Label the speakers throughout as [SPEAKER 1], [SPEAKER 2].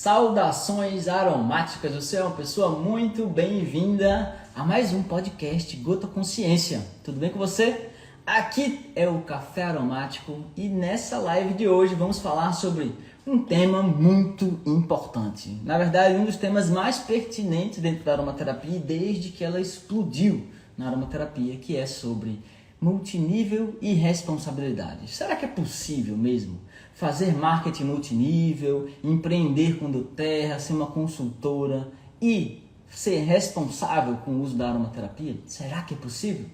[SPEAKER 1] Saudações aromáticas, você é uma pessoa muito bem-vinda a mais um podcast Gota Consciência. Tudo bem com você? Aqui é o Café Aromático e nessa live de hoje vamos falar sobre um tema muito importante. Na verdade, um dos temas mais pertinentes dentro da aromaterapia desde que ela explodiu na aromaterapia, que é sobre multinível e responsabilidade. Será que é possível mesmo fazer marketing multinível, empreender com doTERRA, ser uma consultora e ser responsável com o uso da aromaterapia? Será que é possível?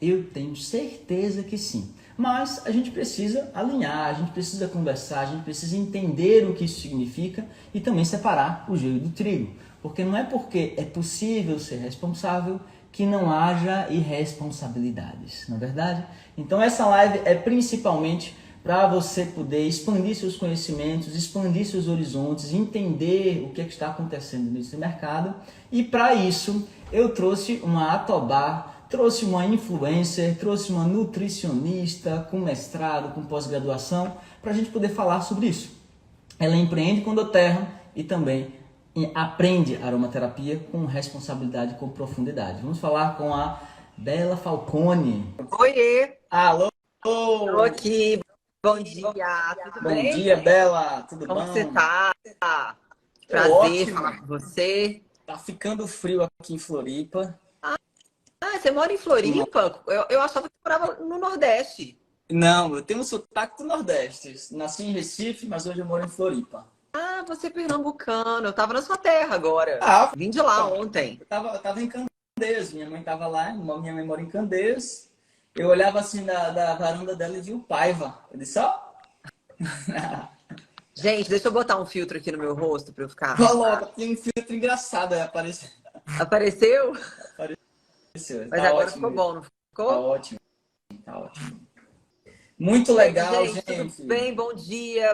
[SPEAKER 1] Eu tenho certeza que sim. Mas a gente precisa alinhar, a gente precisa conversar, a gente precisa entender o que isso significa e também separar o joio do trigo. Porque não é porque é possível ser responsável que não haja irresponsabilidades, não é verdade? Então essa live é principalmente para você poder expandir seus conhecimentos, expandir seus horizontes, entender o que está acontecendo nesse mercado. E para isso eu trouxe uma Atobá, trouxe uma influencer, trouxe uma nutricionista com mestrado, com pós-graduação, para a gente poder falar sobre isso. Ela empreende com doTERRA e também aprende aromaterapia com responsabilidade e com profundidade. Vamos falar com a Bela Falcone.
[SPEAKER 2] Oiê!
[SPEAKER 1] Alô!
[SPEAKER 2] Estou aqui. Bom dia, tudo
[SPEAKER 1] Bom
[SPEAKER 2] bem?
[SPEAKER 1] dia, Bela. Tudo
[SPEAKER 2] Como
[SPEAKER 1] bom?
[SPEAKER 2] que você tá?
[SPEAKER 1] Tô
[SPEAKER 2] Prazer
[SPEAKER 1] ótimo.
[SPEAKER 2] falar com você.
[SPEAKER 1] Tá ficando frio aqui em Floripa.
[SPEAKER 2] Ah, você mora em Floripa? Eu achava que morava no Nordeste.
[SPEAKER 1] Não, eu tenho um sotaque do Nordeste. Nasci em Recife, mas hoje eu moro em Floripa.
[SPEAKER 2] Ah, você é pernambucano. Eu tava na sua terra agora.
[SPEAKER 1] Ah,
[SPEAKER 2] Vim de lá ontem.
[SPEAKER 1] eu tava em Candeias. Minha mãe tava lá, minha mãe mora em Candeias. Eu olhava assim da varanda dela e via o Paiva. Eu disse, ó.
[SPEAKER 2] Gente, deixa eu botar um filtro aqui no meu rosto para eu ficar.
[SPEAKER 1] Coloca, tem um filtro engraçado aí apareceu.
[SPEAKER 2] Apareceu?
[SPEAKER 1] Apareceu.
[SPEAKER 2] Mas
[SPEAKER 1] Tá
[SPEAKER 2] agora
[SPEAKER 1] ótimo
[SPEAKER 2] ficou
[SPEAKER 1] mesmo.
[SPEAKER 2] bom, não
[SPEAKER 1] Tá
[SPEAKER 2] ficou?
[SPEAKER 1] ótimo, tá ótimo. Muito
[SPEAKER 2] E aí,
[SPEAKER 1] legal,
[SPEAKER 2] gente, tudo
[SPEAKER 1] gente.
[SPEAKER 2] bem? Bom dia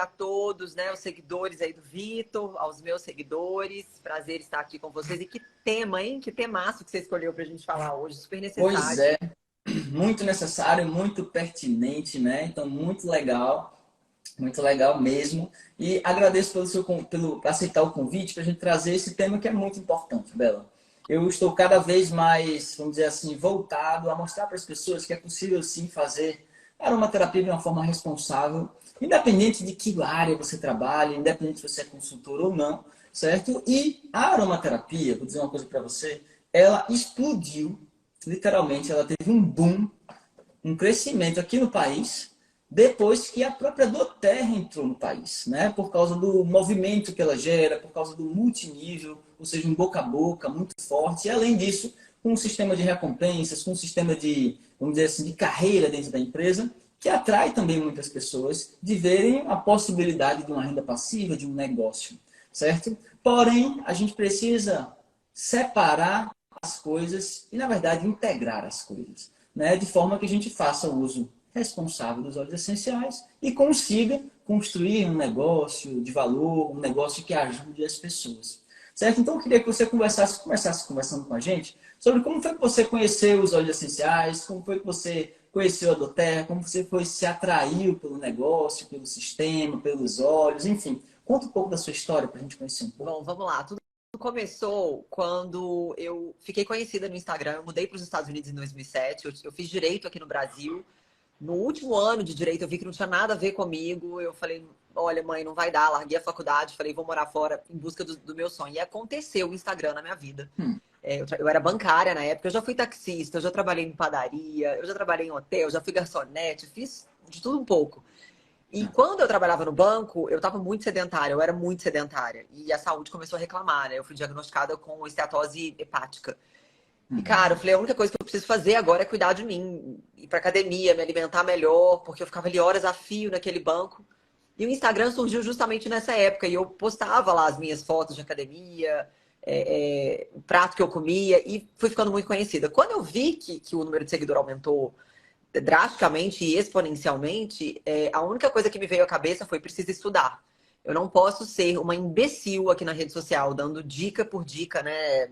[SPEAKER 2] a todos, né? Os seguidores aí do Vitor, aos meus seguidores. Prazer estar aqui com vocês. E que tema, hein? Que temaço que você escolheu pra gente falar hoje, super
[SPEAKER 1] Pois
[SPEAKER 2] necessário.
[SPEAKER 1] é, muito necessário, muito pertinente, né? Então, muito legal mesmo. E agradeço pelo aceitar o convite para a gente trazer esse tema que é muito importante, Bela. Eu estou cada vez mais, vamos dizer assim, voltado a mostrar para as pessoas que é possível sim fazer aromaterapia de uma forma responsável, independente de que área você trabalha, independente se você é consultor ou não, certo? E a aromaterapia, vou dizer uma coisa para você, ela explodiu, literalmente, ela teve um boom, um crescimento aqui no país, depois que a própria doTERRA entrou no país, né? Por causa do movimento que ela gera, por causa do multinível, ou seja, um boca a boca muito forte, e além disso, com um sistema de recompensas, com um sistema de, vamos dizer assim, de carreira dentro da empresa, que atrai também muitas pessoas de verem a possibilidade de uma renda passiva, de um negócio, certo? Porém, a gente precisa separar as coisas e, na verdade, integrar as coisas, né? De forma que a gente faça o uso responsável dos óleos essenciais e consiga construir um negócio de valor, um negócio que ajude as pessoas. Certo? Então eu queria que você começasse conversando com a gente sobre como foi que você conheceu os óleos essenciais, como foi que você conheceu a doTERRA, como você se atraiu pelo negócio, pelo sistema, pelos óleos, enfim. Conta um pouco da sua história para a gente conhecer um pouco.
[SPEAKER 2] Bom, vamos lá. Tudo começou quando eu fiquei conhecida no Instagram. Eu mudei para os Estados Unidos em 2007. Eu fiz direito aqui no Brasil. No último ano de direito, eu vi que não tinha nada a ver comigo. Eu falei, olha, mãe, não vai dar. Larguei a faculdade, falei, vou morar fora em busca do meu sonho. E aconteceu o Instagram na minha vida. Eu era bancária na época, eu já fui taxista, eu já trabalhei em padaria, eu já trabalhei em hotel, já fui garçonete, fiz de tudo um pouco. E quando eu trabalhava no banco, eu estava muito sedentária, eu era muito sedentária. E a saúde começou a reclamar, né? Eu fui diagnosticada com esteatose hepática. E, cara, eu falei, a única coisa que eu preciso fazer agora é cuidar de mim, ir pra academia, me alimentar melhor, porque eu ficava ali horas a fio naquele banco. E o Instagram surgiu justamente nessa época, e eu postava lá as minhas fotos de academia, o prato que eu comia, e fui ficando muito conhecida. Quando eu vi que o número de seguidor aumentou drasticamente e exponencialmente, a única coisa que me veio à cabeça foi preciso estudar. Eu não posso ser uma imbecil aqui na rede social, dando dica por dica, né?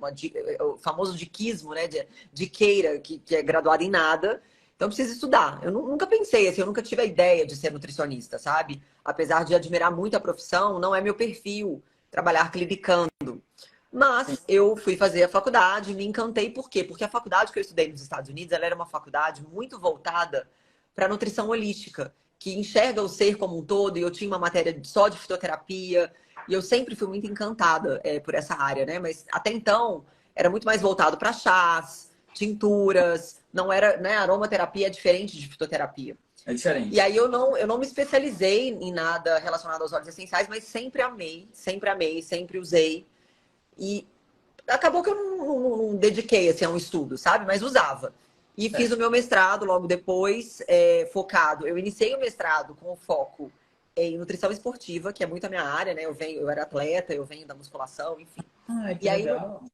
[SPEAKER 2] O famoso diquismo, né? Diqueira, que é graduada em nada. Então, eu preciso estudar. Eu nunca pensei assim, eu nunca tive a ideia de ser nutricionista, sabe? Apesar de admirar muito a profissão, não é meu perfil trabalhar clinicando. Mas eu fui fazer a faculdade, me encantei. Por quê? Porque a faculdade que eu estudei nos Estados Unidos, ela era uma faculdade muito voltada para nutrição holística, que enxerga o ser como um todo, e eu tinha uma matéria só de fitoterapia, e eu sempre fui muito encantada por essa área, né? Mas até então era muito mais voltado para chás, tinturas, não era, né? Aromaterapia é diferente de fitoterapia.
[SPEAKER 1] É
[SPEAKER 2] E
[SPEAKER 1] diferente.
[SPEAKER 2] aí eu não me especializei em nada relacionado aos óleos essenciais, mas sempre amei, sempre usei. E acabou que eu não dediquei assim, a um estudo, sabe? Mas usava. E fiz o
[SPEAKER 1] Certo.
[SPEAKER 2] meu mestrado logo depois, focado. Eu iniciei o mestrado com foco em nutrição esportiva, que é muito a minha área, né? Eu era atleta, eu venho da musculação, enfim.
[SPEAKER 1] Ah, que
[SPEAKER 2] E aí
[SPEAKER 1] legal.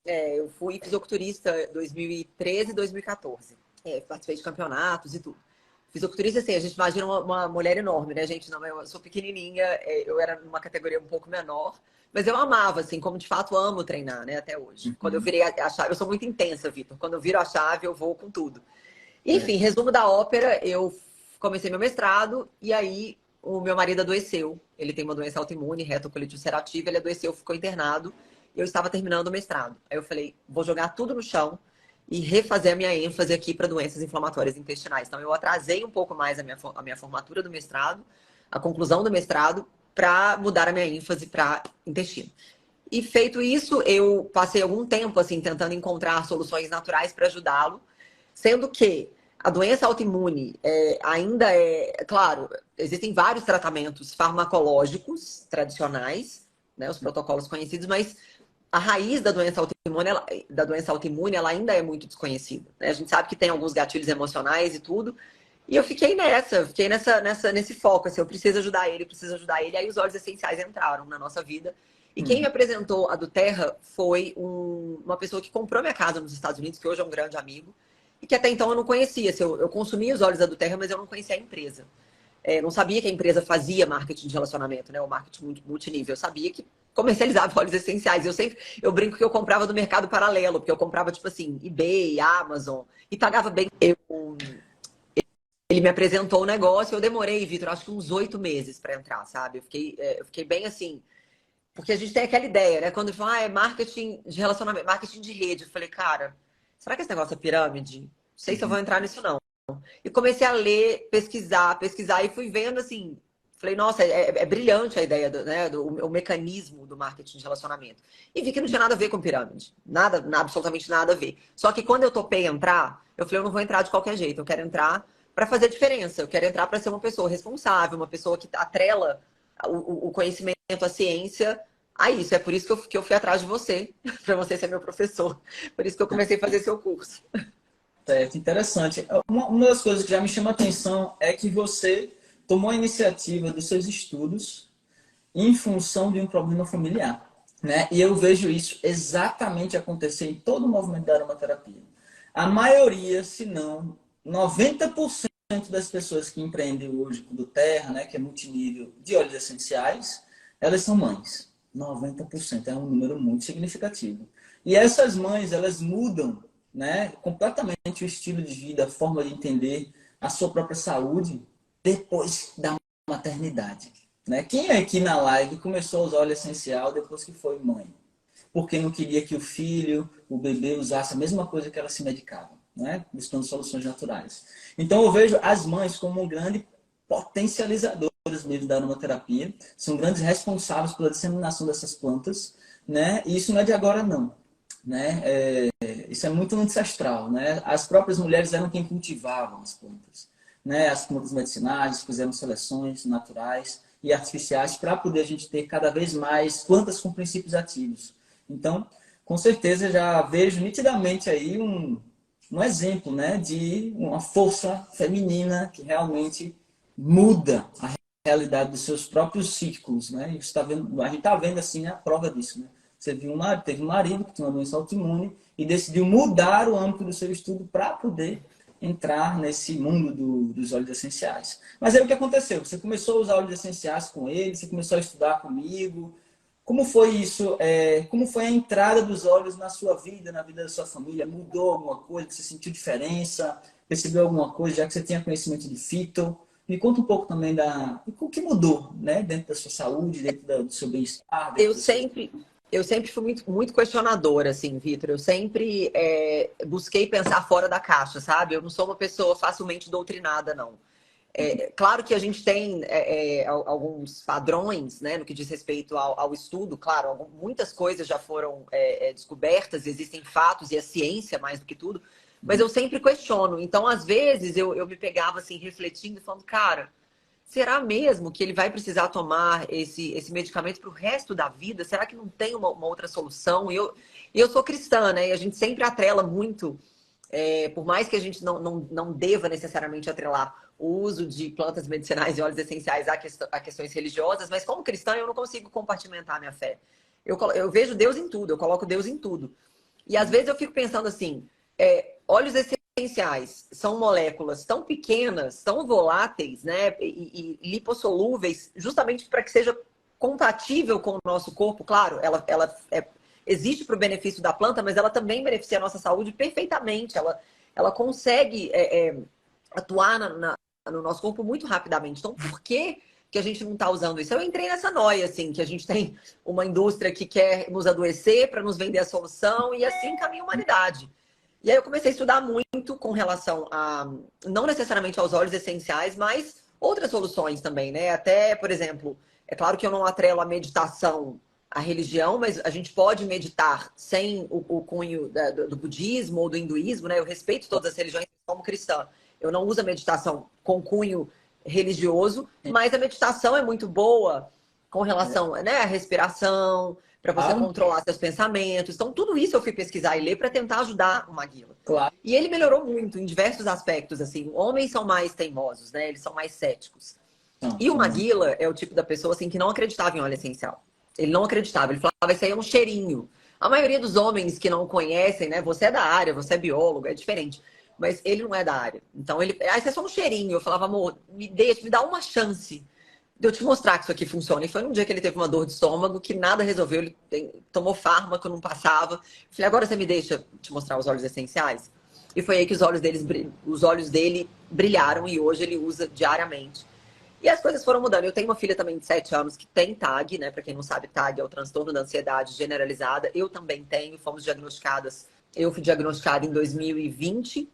[SPEAKER 2] eu fui fisiculturista 2013 e 2014. Participei de campeonatos e tudo. Fisiculturista, assim, a gente imagina uma mulher enorme, né, gente? Não, eu sou pequenininha, eu era numa categoria um pouco menor, mas eu amava, assim, como de fato amo treinar, né, até hoje. Quando eu
[SPEAKER 1] Uhum.
[SPEAKER 2] virei a chave, eu sou muito intensa, Vitor. Quando eu viro a chave, eu vou com tudo. Enfim,
[SPEAKER 1] Certo.
[SPEAKER 2] resumo da ópera, eu comecei meu mestrado e aí o meu marido adoeceu. Ele tem uma doença autoimune, retocolite ulcerativa, ele adoeceu, ficou internado. Eu estava terminando o mestrado. Aí eu falei, vou jogar tudo no chão e refazer a minha ênfase aqui para doenças inflamatórias intestinais. Então eu atrasei um pouco mais a minha formatura do mestrado, a conclusão do mestrado, para mudar a minha ênfase para intestino. E feito isso, eu passei algum tempo assim tentando encontrar soluções naturais para ajudá-lo, sendo que a doença autoimune ainda claro, existem vários tratamentos farmacológicos tradicionais, né, os protocolos conhecidos, mas a raiz da doença autoimune, ela ainda é muito desconhecida, né? A gente sabe que tem alguns gatilhos emocionais e tudo. E eu fiquei nesse foco, assim, eu preciso ajudar ele, preciso ajudar ele. Aí os óleos essenciais entraram na nossa vida. E quem me
[SPEAKER 1] Uhum.
[SPEAKER 2] apresentou a do Terra foi uma pessoa que comprou minha casa nos Estados Unidos, que hoje é um grande amigo, e que até então eu não conhecia. Assim, eu consumia os óleos da do Terra, mas eu não conhecia a empresa. Não sabia que a empresa fazia marketing de relacionamento, né? O marketing multinível. Eu sabia que comercializava óleos essenciais. Eu brinco que eu comprava do mercado paralelo, porque eu comprava, tipo assim, eBay, Amazon, e pagava bem. Ele me apresentou o negócio, eu demorei, Vitor, acho que uns 8 meses para entrar, sabe? Eu fiquei bem assim, porque a gente tem aquela ideia, né? Quando fala, é marketing de relacionamento, marketing de rede. Eu falei, cara, será que esse negócio é pirâmide? Não sei se eu vou
[SPEAKER 1] Uhum.
[SPEAKER 2] entrar nisso, não. E comecei a ler, pesquisar, e fui vendo assim. Falei, nossa, é brilhante a ideia o mecanismo do marketing de relacionamento. E vi que não tinha nada a ver com pirâmide. Nada, absolutamente nada a ver. Só que quando eu topei entrar, eu falei, eu não vou entrar de qualquer jeito. Eu quero entrar para fazer diferença. Eu quero entrar para ser uma pessoa responsável, uma pessoa que atrela o conhecimento, a ciência a isso. É por isso que eu fui atrás de você, para você ser meu professor. Por isso que eu comecei a fazer seu curso.
[SPEAKER 1] Certo, interessante. Uma das coisas que já me chama a atenção é que você tomou a iniciativa dos seus estudos em função de um problema familiar, né? E eu vejo isso exatamente acontecer em todo o movimento da aromaterapia. A maioria, se não 90% das pessoas que empreendem hoje com do Terra, né, que é multinível de óleos essenciais, elas são mães. 90% é um número muito significativo. E essas mães, elas mudam, né, completamente o estilo de vida, a forma de entender a sua própria saúde depois da maternidade. Né? Quem aqui na live começou a usar óleo essencial depois que foi mãe? Porque não queria que o filho, o bebê, usasse a mesma coisa que ela se medicava, né? Buscando soluções naturais. Então eu vejo as mães como um grande potencializadoras mesmo da aromaterapia, são grandes responsáveis pela disseminação dessas plantas, né? E isso não é de agora não, né? Isso é muito ancestral, né? As próprias mulheres eram quem cultivavam as plantas, né? As plantas medicinais, fizeram seleções naturais e artificiais para poder a gente ter cada vez mais plantas com princípios ativos. Então, com certeza já vejo nitidamente aí um exemplo, né, de uma força feminina que realmente muda a realidade dos seus próprios ciclos, né? E você tá vendo, a gente está vendo assim a prova disso, né? Você viu teve um marido que tinha uma doença autoimune e decidiu mudar o âmbito do seu estudo para poder entrar nesse mundo dos óleos essenciais. Mas aí o que aconteceu? Você começou a usar óleos essenciais com ele, você começou a estudar comigo. Como foi isso? Como foi a entrada dos óleos na sua vida, na vida da sua família? Mudou alguma coisa? Você sentiu diferença? Percebeu alguma coisa, já que você tinha conhecimento de fito? Me conta um pouco também o que mudou, né? Dentro da sua saúde, dentro do seu bem-estar.
[SPEAKER 2] Eu sempre fui muito questionadora, assim, Vitor. Eu sempre busquei pensar fora da caixa, sabe? Eu não sou uma pessoa facilmente doutrinada, não. Claro que a gente tem alguns padrões, né, no que diz respeito ao estudo. Claro, muitas coisas já foram descobertas, existem fatos e a ciência mais do que tudo. Mas eu sempre questiono. Então, às vezes, eu me pegava assim, refletindo e falando, cara, será mesmo que ele vai precisar tomar esse medicamento para o resto da vida? Será que não tem uma outra solução? E eu sou cristã, né? E a gente sempre atrela muito, por mais que a gente não deva necessariamente atrelar o uso de plantas medicinais e óleos essenciais a questões religiosas, mas como cristã eu não consigo compartimentar a minha fé. Eu vejo Deus em tudo, eu coloco Deus em tudo. E às vezes eu fico pensando assim, óleos essenciais são moléculas tão pequenas, tão voláteis, né, e lipossolúveis, justamente para que seja compatível com o nosso corpo. Claro, ela existe para o benefício da planta, mas ela também beneficia a nossa saúde perfeitamente. Ela consegue atuar no nosso corpo muito rapidamente. Então, por que a gente não está usando isso? Eu entrei nessa noia, assim, que a gente tem uma indústria que quer nos adoecer para nos vender a solução e assim caminha a humanidade. E aí eu comecei a estudar muito com relação a, não necessariamente aos óleos essenciais, mas outras soluções também, né? Até, por exemplo, é claro que eu não atrelo a meditação à religião, mas a gente pode meditar sem o cunho do budismo ou do hinduísmo, né? Eu respeito todas as religiões como cristã. Eu não uso a meditação com cunho religioso, mas a meditação é muito boa com relação, né, à respiração, para você
[SPEAKER 1] Claro,
[SPEAKER 2] controlar seus pensamentos. Então, tudo isso eu fui pesquisar e ler para tentar ajudar o Maguila.
[SPEAKER 1] claro.
[SPEAKER 2] E ele melhorou muito em diversos aspectos, assim. Homens são mais teimosos, né? Eles são mais céticos.
[SPEAKER 1] Não,
[SPEAKER 2] E o
[SPEAKER 1] são
[SPEAKER 2] Maguila é o tipo da pessoa, assim, que não acreditava em óleo essencial. Ele não acreditava. Ele falava, isso aí é um cheirinho. A maioria dos homens que não conhecem, né? Você é da área, você é biólogo, é diferente. Mas ele não é da área. Então, isso é só um cheirinho. Eu falava, amor, me dá uma chance de eu te mostrar que isso aqui funciona. E foi um dia que ele teve uma dor de estômago que nada resolveu. Ele tomou fármaco, não passava. Eu falei, agora você me deixa te mostrar os óleos essenciais? E foi aí que os olhos dele brilharam e hoje ele usa diariamente. E as coisas foram mudando. Eu tenho uma filha também de 7 anos que tem TAG, né? Para quem não sabe, TAG é o transtorno da ansiedade generalizada. Eu também tenho, fomos diagnosticadas. Eu fui diagnosticada em 2020,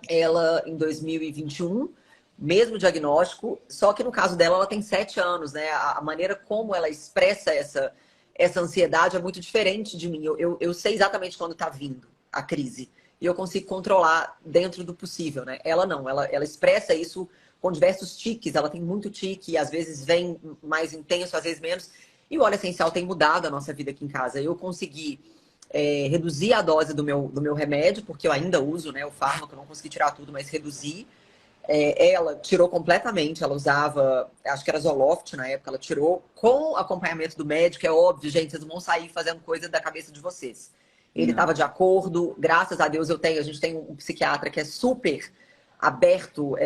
[SPEAKER 2] ela em 2021, mesmo diagnóstico, só que no caso dela, ela tem 7 anos, né? A maneira como ela expressa essa ansiedade é muito diferente de mim. Eu sei exatamente quando está vindo a crise. E eu consigo controlar dentro do possível, né? Ela não, ela expressa isso com diversos tiques. Ela tem muito tique, às vezes vem mais intenso, às vezes menos. E o óleo essencial tem mudado a nossa vida aqui em casa. Eu consegui reduzir a dose do meu remédio, porque eu ainda uso, né, o fármaco, eu não consegui tirar tudo, mas reduzi. Ela tirou completamente, ela usava, acho que era Zoloft na época, ela tirou com acompanhamento do médico. É óbvio, gente, vocês não vão sair fazendo coisa da cabeça de vocês. Ele estava de acordo, graças a Deus a gente tem um psiquiatra que é super aberto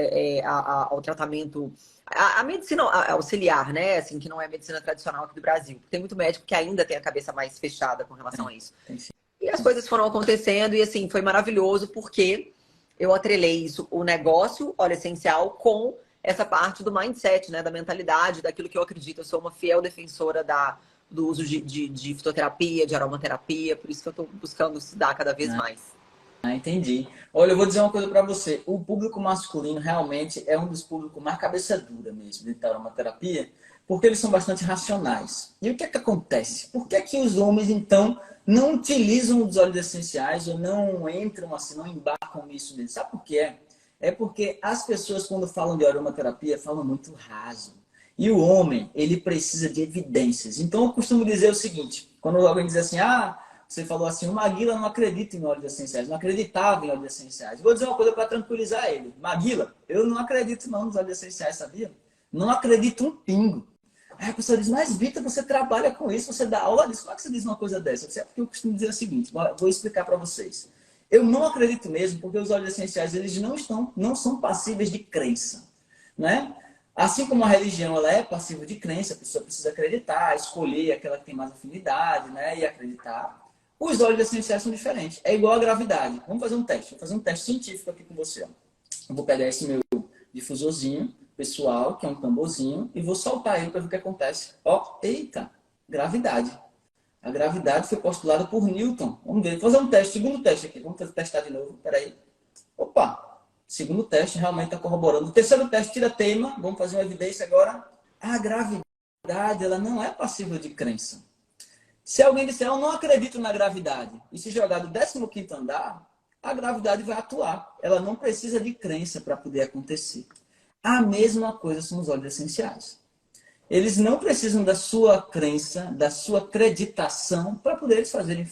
[SPEAKER 2] ao tratamento, a medicina auxiliar, né? Assim, que não é a medicina tradicional aqui do Brasil. Tem muito médico que ainda tem a cabeça mais fechada com relação a isso. E as coisas foram acontecendo e assim, foi maravilhoso porque eu atrelei isso, o negócio, óleo essencial, com essa parte do mindset, né? Da mentalidade, daquilo que eu acredito. Eu sou uma fiel defensora do uso de fitoterapia, de aromaterapia, por isso que eu estou buscando estudar cada vez mais.
[SPEAKER 1] Ah, entendi. Olha, eu vou dizer uma coisa para você. O público masculino realmente é um dos públicos mais cabeça dura mesmo dentro da aromaterapia, porque eles são bastante racionais. E o que é que acontece? Por que é que os homens, então, não utilizam os óleos essenciais ou não entram assim, não embarcam nisso deles? Sabe por quê? É porque as pessoas, quando falam de aromaterapia, falam muito raso. E o homem, ele precisa de evidências. Então, eu costumo dizer o seguinte, quando alguém diz assim, você falou assim, o Maguila não acredita em óleos essenciais, não acreditava em óleos essenciais. Vou dizer uma coisa para tranquilizar ele. Maguila, eu não acredito não nos óleos essenciais, sabia? Não acredito um pingo. Aí a pessoa diz, mas Vitor, você trabalha com isso, você dá aula disso, como é que você diz uma coisa dessa? É porque eu costumo dizer o seguinte, vou explicar para vocês. Eu não acredito mesmo, porque os óleos essenciais eles não são passíveis de crença, né? Assim como a religião ela é passiva de crença, a pessoa precisa acreditar, escolher aquela que tem mais afinidade, né? E acreditar. Os óleos essenciais são diferentes. É igual à gravidade. Vamos fazer um teste. Vou fazer um teste científico aqui com você. Ó. Eu vou pegar esse meu difusorzinho, pessoal, que é um tamborzinho, e vou soltar ele para ver o que acontece. Ó, eita, gravidade. A gravidade foi postulada por Newton. Vamos ver, vou fazer um teste, segundo teste aqui. Vamos testar de novo, peraí. Opa, segundo teste realmente está corroborando. O terceiro teste tira tema, vamos fazer uma evidência agora. A gravidade, ela não é passível de crença. Se alguém disser, eu não acredito na gravidade, e se jogar do 15º andar, a gravidade vai atuar. Ela não precisa de crença para poder acontecer. A mesma coisa são os óleos essenciais. Eles não precisam da sua crença, da sua acreditação para poder fazerem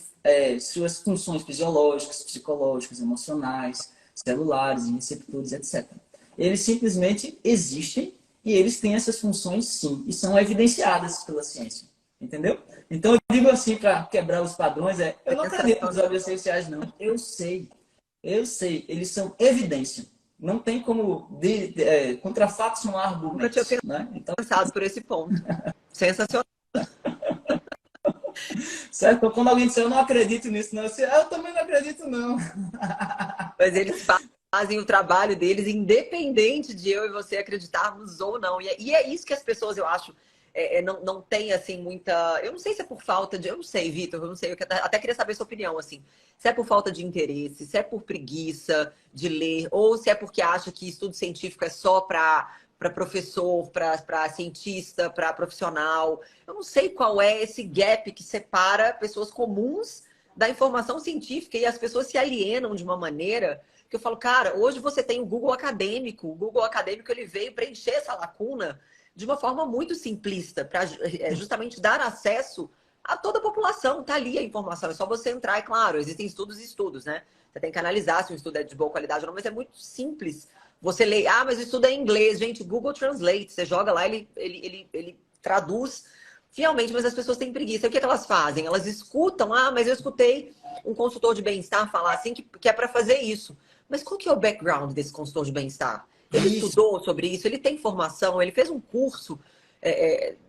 [SPEAKER 1] suas funções fisiológicas, psicológicas, emocionais, celulares, receptores, etc. Eles simplesmente existem e eles têm essas funções sim, e são evidenciadas pela ciência. Entendeu? Então eu digo assim, para quebrar os padrões, eu não acredito nos óleos essenciais, não. Eu sei, eles são evidência. Não tem como, contra fatos não há argumentos.
[SPEAKER 2] Eu tinha
[SPEAKER 1] né? Então,
[SPEAKER 2] pensado por esse ponto. Sensacional.
[SPEAKER 1] certo? Então, quando alguém disser, eu não acredito nisso, não, eu também não acredito, não.
[SPEAKER 2] Mas eles fazem o trabalho deles independente de eu e você acreditarmos ou não. E é isso que as pessoas, eu acho, não tem, assim, muita... Eu não sei se é por falta de... Eu não sei, Vitor, eu não sei. Eu até queria saber a sua opinião, assim. Se é por falta de interesse, se é por preguiça de ler, ou se é porque acha que estudo científico é só para professor, para cientista, para profissional. Eu não sei qual é esse gap que separa pessoas comuns da informação científica e as pessoas se alienam de uma maneira que eu falo, cara, hoje você tem o Google Acadêmico. O Google Acadêmico ele veio preencher essa lacuna de uma forma muito simplista, para justamente dar acesso a toda a população. Tá ali a informação, é só você entrar. E claro, existem estudos e estudos, né? Você tem que analisar se o estudo é de boa qualidade ou não, mas é muito simples. Você lê, mas o estudo é em inglês. Gente, Google Translate, você joga lá, ele traduz fielmente, mas as pessoas têm preguiça. E o que elas fazem? Elas escutam, mas eu escutei um consultor de bem-estar falar assim que é para fazer isso. Mas qual que é o background desse consultor de bem-estar? Ele estudou sobre isso, ele tem formação, ele fez um curso,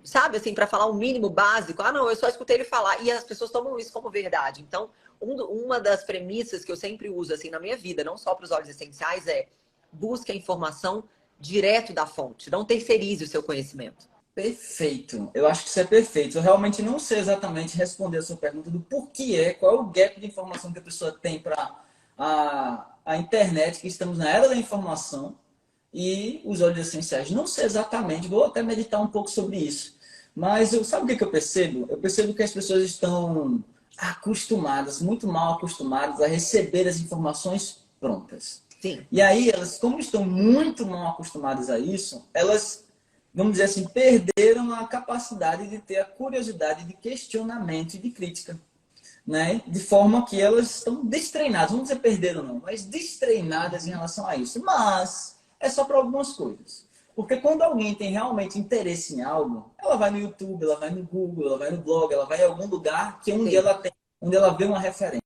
[SPEAKER 2] sabe, assim, para falar um mínimo básico. Não, eu só escutei ele falar. E as pessoas tomam isso como verdade. Então, uma das premissas que eu sempre uso, assim, na minha vida, não só para os óleos essenciais, busque a informação direto da fonte. Não terceirize o seu conhecimento.
[SPEAKER 1] Perfeito. Eu acho que isso é perfeito. Eu realmente não sei exatamente responder a sua pergunta do porquê qual é o gap de informação que a pessoa tem para a internet, que estamos na era da informação, e os óleos essenciais. Não sei exatamente, vou até meditar um pouco sobre isso. Mas sabe o que eu percebo? Eu percebo que as pessoas estão acostumadas, muito mal acostumadas a receber as informações prontas.
[SPEAKER 2] Sim.
[SPEAKER 1] E aí, elas, como estão muito mal acostumadas a isso, elas, vamos dizer assim, perderam a capacidade de ter a curiosidade de questionamento e de crítica. Né? De forma que elas estão destreinadas, vamos dizer perderam não, mas destreinadas em relação a isso. Mas é só para algumas coisas. Porque quando alguém tem realmente interesse em algo, ela vai no YouTube, ela vai no Google, ela vai no blog, ela vai em algum lugar que onde ela vê uma referência.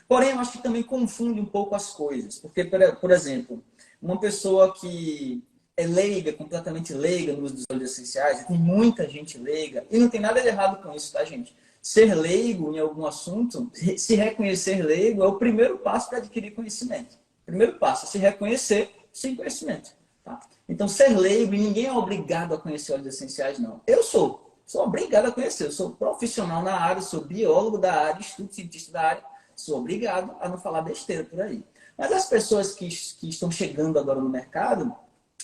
[SPEAKER 1] Porém, eu acho que também confunde um pouco as coisas. Porque, por exemplo, uma pessoa que é leiga, completamente leiga no uso dos óleos essenciais, tem muita gente leiga, e não tem nada de errado com isso, tá, gente? Ser leigo em algum assunto, se reconhecer leigo, é o primeiro passo para adquirir conhecimento. Primeiro passo, se reconhecer sem conhecimento. Tá? Então, ser leigo, e ninguém é obrigado a conhecer óleos essenciais, não. Eu sou obrigado a conhecer. Eu sou profissional na área, sou biólogo da área, estudo cientista da área, sou obrigado a não falar besteira por aí. Mas as pessoas que estão chegando agora no mercado,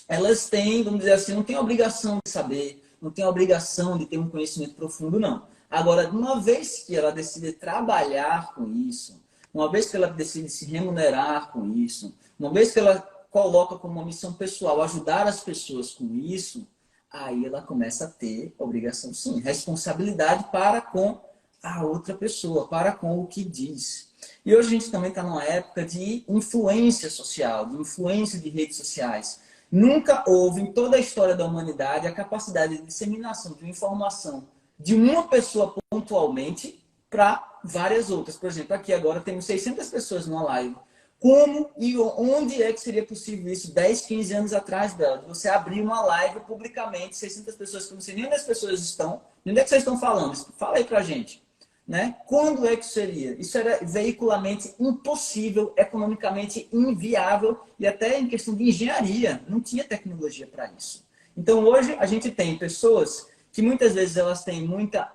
[SPEAKER 1] elas têm, vamos dizer assim, não têm obrigação de saber, não têm obrigação de ter um conhecimento profundo, não. Agora, uma vez que ela decide trabalhar com isso, uma vez que ela decide se remunerar com isso, uma vez que ela coloca como uma missão pessoal ajudar as pessoas com isso, aí ela começa a ter obrigação, sim, responsabilidade para com a outra pessoa, para com o que diz. E hoje a gente também está numa época de influência social, de influência de redes sociais. Nunca houve em toda a história da humanidade a capacidade de disseminação de informação de uma pessoa pontualmente para várias outras. Por exemplo, aqui agora temos 600 pessoas numa live. Como e onde é que seria possível isso 10, 15 anos atrás, Bela? Você abrir uma live publicamente, 600 pessoas, que eu não sei nem onde as pessoas estão, nem onde é que vocês estão falando. Fala aí pra gente. né? Quando é que seria? Isso era veicularmente impossível, economicamente inviável e até em questão de engenharia, não tinha tecnologia para isso. Então hoje a gente tem pessoas que muitas vezes elas têm muita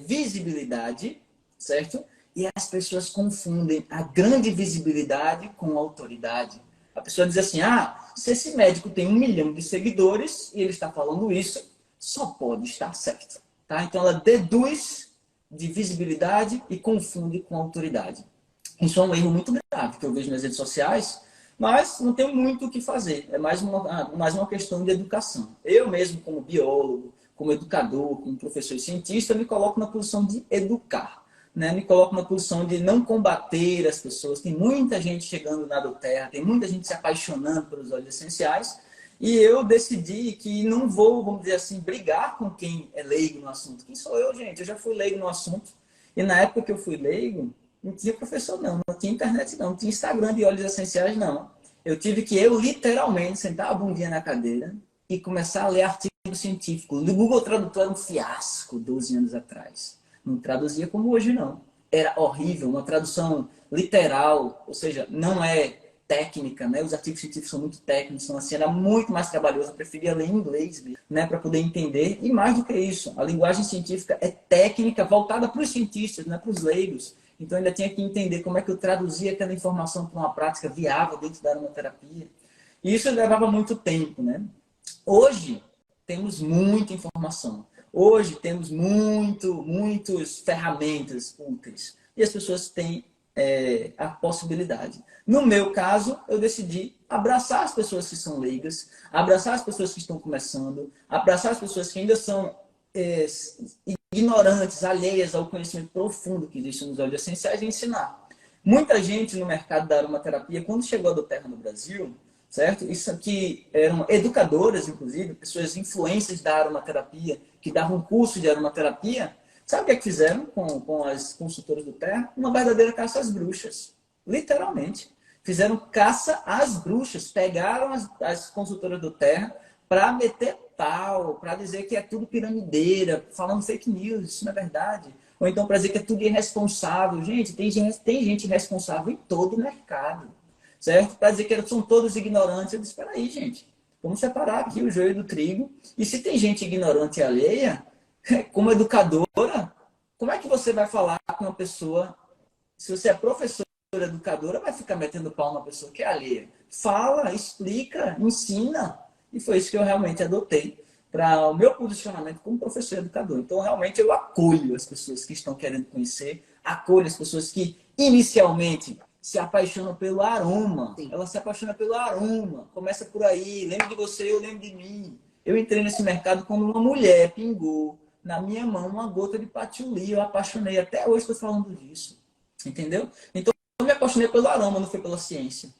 [SPEAKER 1] visibilidade, certo? E as pessoas confundem a grande visibilidade com a autoridade. A pessoa diz assim, se esse médico tem 1 milhão de seguidores e ele está falando isso, só pode estar certo. Tá? Então ela deduz de visibilidade e confunde com autoridade. Isso é um erro muito grave que eu vejo nas redes sociais, mas não tem muito o que fazer. É mais uma questão de educação. Eu mesmo, como biólogo, como educador, como professor e cientista, me coloco na posição de educar. Né? Me coloco na posição de não combater as pessoas. Tem muita gente chegando na Terra, tem muita gente se apaixonando pelos óleos essenciais, e eu decidi que não vou, vamos dizer assim, brigar com quem é leigo no assunto. Quem sou eu, gente? Eu já fui leigo no assunto. E na época que eu fui leigo, não tinha professor, não tinha internet, não tinha Instagram de óleos essenciais, não. Eu tive que, literalmente, sentar a bundinha na cadeira e começar a ler artigo científico. O Google Tradutor era um fiasco 12 anos atrás. Não traduzia como hoje, não. Era horrível, uma tradução literal, ou seja, não é técnica, né? Os artigos científicos são muito técnicos, são assim, era muito mais trabalhoso. Eu preferia ler em inglês, né, para poder entender. E mais do que isso, a linguagem científica é técnica, voltada para os cientistas, não é para os leigos. Então, eu ainda tinha que entender como é que eu traduzia aquela informação para uma prática viável dentro da aromaterapia. E isso levava muito tempo, né? Hoje, temos muita informação. Hoje, temos muitas ferramentas úteis. E as pessoas têm a possibilidade. No meu caso, eu decidi abraçar as pessoas que são leigas, abraçar as pessoas que estão começando, abraçar as pessoas que ainda são ignorantes, alheias ao conhecimento profundo que existe nos óleos essenciais e ensinar. Muita gente no mercado da aromaterapia, quando chegou a doTERRA no Brasil, certo? Isso aqui eram educadoras, inclusive, pessoas influências da aromaterapia, que davam curso de aromaterapia. Sabe o que é que fizeram com as consultoras do Terra? Uma verdadeira caça às bruxas. Literalmente. Fizeram caça às bruxas. Pegaram as consultoras do Terra para meter pau, para dizer que é tudo piramideira, falando fake news, isso não é verdade. Ou então para dizer que é tudo irresponsável. Gente, tem gente irresponsável em todo o mercado. Certo? Para dizer que são todos ignorantes. Eu disse, espera aí, gente. Vamos separar aqui o joio do trigo. E se tem gente ignorante e alheia, como educadora, como é que você vai falar com uma pessoa, se você é professora educadora, vai ficar metendo pau numa pessoa que é alheia? Fala, explica, ensina. E foi isso que eu realmente adotei para o meu posicionamento como professor educador. Então, realmente, eu acolho as pessoas que estão querendo conhecer, acolho as pessoas que, inicialmente, se apaixonam pelo aroma.
[SPEAKER 2] Sim.
[SPEAKER 1] Ela se apaixona pelo aroma. Começa por aí. Lembro de você, eu lembro de mim. Eu entrei nesse mercado quando uma mulher pingou na minha mão uma gota de patchouli. Eu apaixonei. Até hoje estou falando disso. Entendeu? Então, eu me apaixonei pelo aroma, não foi pela ciência.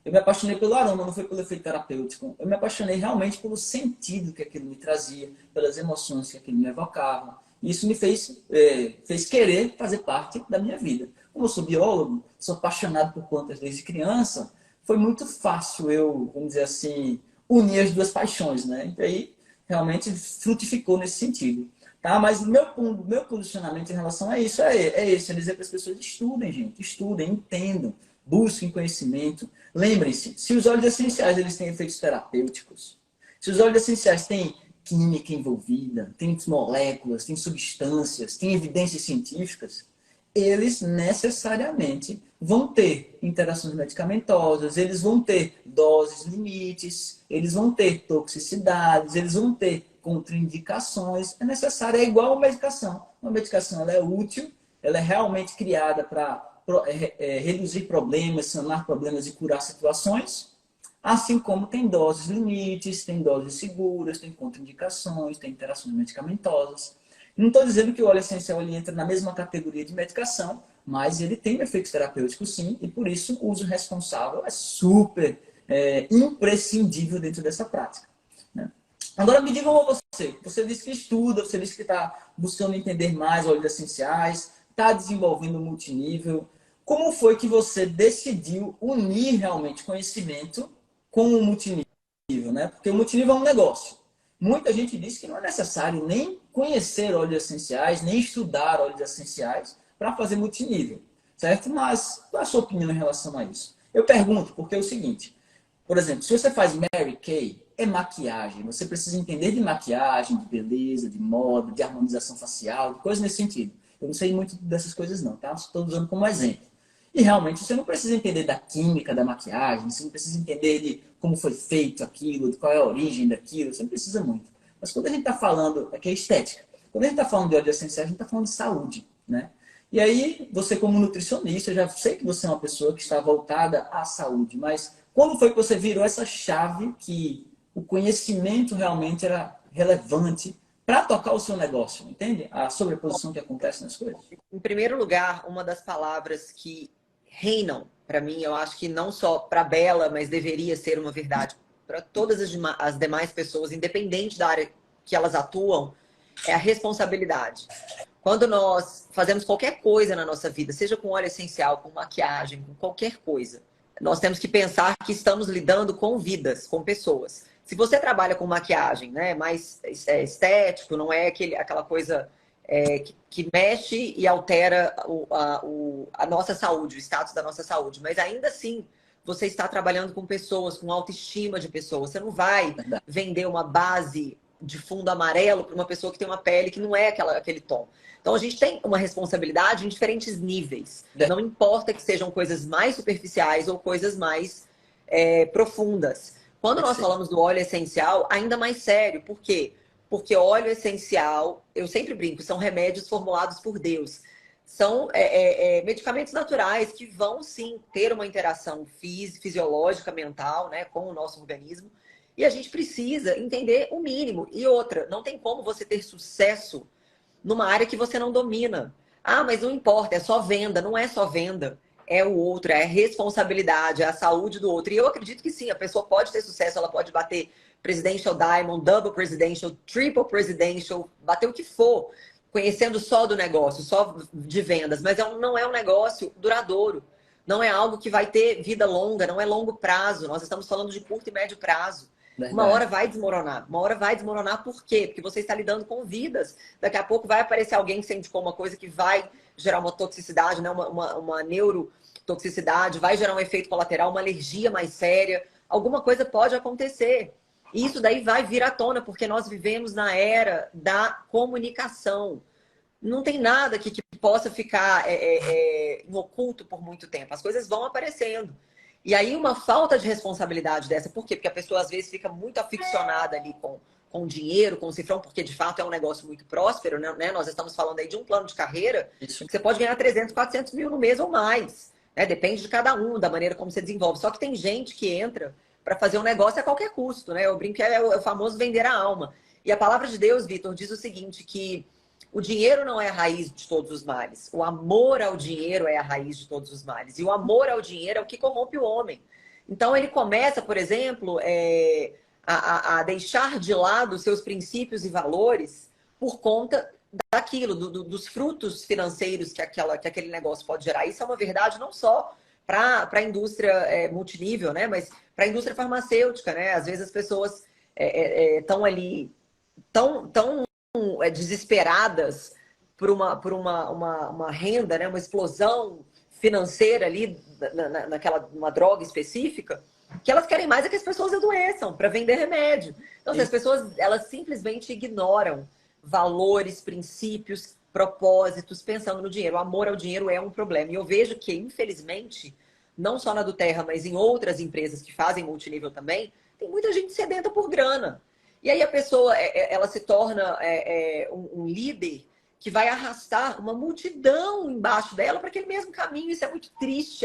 [SPEAKER 1] Eu me apaixonei pelo aroma, não foi pelo efeito terapêutico. Eu me apaixonei realmente pelo sentido que aquilo me trazia, pelas emoções que aquilo me evocava. Isso me fez querer fazer parte da minha vida. Como eu sou biólogo, sou apaixonado por plantas desde criança, foi muito fácil eu, vamos dizer assim, unir as duas paixões, né? E aí, realmente, frutificou nesse sentido. Tá? Mas o meu posicionamento em relação a isso é esse, é dizer para as pessoas, estudem, gente, estudem, entendam, busquem conhecimento. Lembrem-se, se os óleos essenciais eles têm efeitos terapêuticos, se os óleos essenciais têm química envolvida, têm moléculas, têm substâncias, têm evidências científicas, eles necessariamente vão ter interações medicamentosas, eles vão ter doses limites, eles vão ter toxicidades, eles vão ter contraindicações. É necessário, é igual a medicação. Uma medicação ela é útil, ela é realmente criada para reduzir problemas, sanar problemas e curar situações, assim como tem doses limites, tem doses seguras, tem contraindicações, tem interações medicamentosas. Não estou dizendo que o óleo essencial ele entra na mesma categoria de medicação, mas ele tem efeitos terapêuticos sim, e por isso o uso responsável é super imprescindível dentro dessa prática. Né? Agora me digam você disse que estuda, você disse que está buscando entender mais óleos essenciais, está desenvolvendo multinível. Como foi que você decidiu unir realmente conhecimento com o multinível? Né? Porque o multinível é um negócio. Muita gente diz que não é necessário nem conhecer óleos essenciais, nem estudar óleos essenciais para fazer multinível, certo? Mas qual é a sua opinião em relação a isso? Eu pergunto porque é o seguinte, por exemplo, se você faz Mary Kay, é maquiagem. Você precisa entender de maquiagem, de beleza, de moda, de harmonização facial, de coisas nesse sentido. Eu não sei muito dessas coisas não, tá? Estou usando como exemplo. E realmente você não precisa entender da química da maquiagem, você não precisa entender de como foi feito aquilo, de qual é a origem daquilo, você não precisa muito. Mas quando a gente está falando, aqui é estética, quando a gente está falando de óleos essenciais, a gente está falando de saúde, né? E aí, você como nutricionista, eu já sei que você é uma pessoa que está voltada à saúde, mas quando foi que você virou essa chave que o conhecimento realmente era relevante para tocar o seu negócio, entende? A sobreposição que acontece nas coisas.
[SPEAKER 2] Em primeiro lugar, uma das palavras que reinam para mim, eu acho que não só para a Bela, mas deveria ser uma verdade para todas as demais pessoas, independente da área que elas atuam, é a responsabilidade. Quando nós fazemos qualquer coisa na nossa vida, seja com óleo essencial, com maquiagem, com qualquer coisa, nós temos que pensar que estamos lidando com vidas, com pessoas. Se você trabalha com maquiagem, né, mais estético, não é aquela coisa que mexe e altera a nossa saúde, o status da nossa saúde, mas ainda assim você está trabalhando com pessoas, com autoestima de pessoas. Você não vai vender uma base de fundo amarelo para uma pessoa que tem uma pele que não é aquele tom. Então a gente tem uma responsabilidade em diferentes níveis. Não importa que sejam coisas mais superficiais ou coisas mais profundas. Quando nós falamos do óleo essencial, ainda mais sério. Por quê? Porque óleo essencial, eu sempre brinco, são remédios formulados por Deus. São medicamentos naturais que vão sim ter uma interação fisiológica, mental, né, com o nosso organismo. E a gente precisa entender o mínimo. E outra, não tem como você ter sucesso numa área que você não domina. Ah, mas não importa, é só venda. Não é só venda. É o outro, é a responsabilidade, é a saúde do outro. E eu acredito que sim, a pessoa pode ter sucesso, ela pode bater Presidential Diamond, Double Presidential, Triple Presidential, bater o que for, conhecendo só do negócio, só de vendas. Mas não é um negócio duradouro. Não é algo que vai ter vida longa, não é longo prazo. Nós estamos falando de curto e médio prazo.
[SPEAKER 1] Verdade.
[SPEAKER 2] Uma hora vai desmoronar. Uma hora vai desmoronar por quê? Porque você está lidando com vidas. Daqui a pouco vai aparecer alguém que você indicou uma coisa que vai gerar uma toxicidade, né? uma neurotoxicidade, vai gerar um efeito colateral, uma alergia mais séria. Alguma coisa pode acontecer. E isso daí vai vir à tona, porque nós vivemos na era da comunicação. Não tem nada que possa ficar em oculto por muito tempo. As coisas vão aparecendo. E aí uma falta de responsabilidade dessa, por quê? Porque a pessoa às vezes fica muito aficionada ali com dinheiro, com o cifrão, porque de fato é um negócio muito próspero, né? Nós estamos falando aí de um plano de carreira que você pode ganhar 300, 400 mil no mês ou mais. Né? Depende de cada um, da maneira como você desenvolve. Só que tem gente que entra para fazer um negócio a qualquer custo, né? Eu brinco que é o famoso vender a alma. E a palavra de Deus, Vitor, diz o seguinte, que o dinheiro não é a raiz de todos os males. O amor ao dinheiro é a raiz de todos os males. E o amor ao dinheiro é o que corrompe o homem. Então, ele começa, por exemplo, a deixar de lado seus princípios e valores por conta daquilo, dos frutos financeiros que aquele negócio pode gerar. Isso é uma verdade não só para a indústria multinível, né? Mas para a indústria farmacêutica, né? Às vezes as pessoas estão ali tão desesperadas por uma renda, né? Uma explosão financeira ali uma droga específica, que elas querem mais é que as pessoas adoeçam para vender remédio. Então, as pessoas elas simplesmente ignoram valores, princípios, propósitos, pensando no dinheiro. O amor ao dinheiro é um problema. E eu vejo que, infelizmente, não só na do Terra, mas em outras empresas que fazem multinível também, tem muita gente sedenta por grana. E aí a pessoa ela se torna um líder que vai arrastar uma multidão embaixo dela para aquele mesmo caminho. Isso é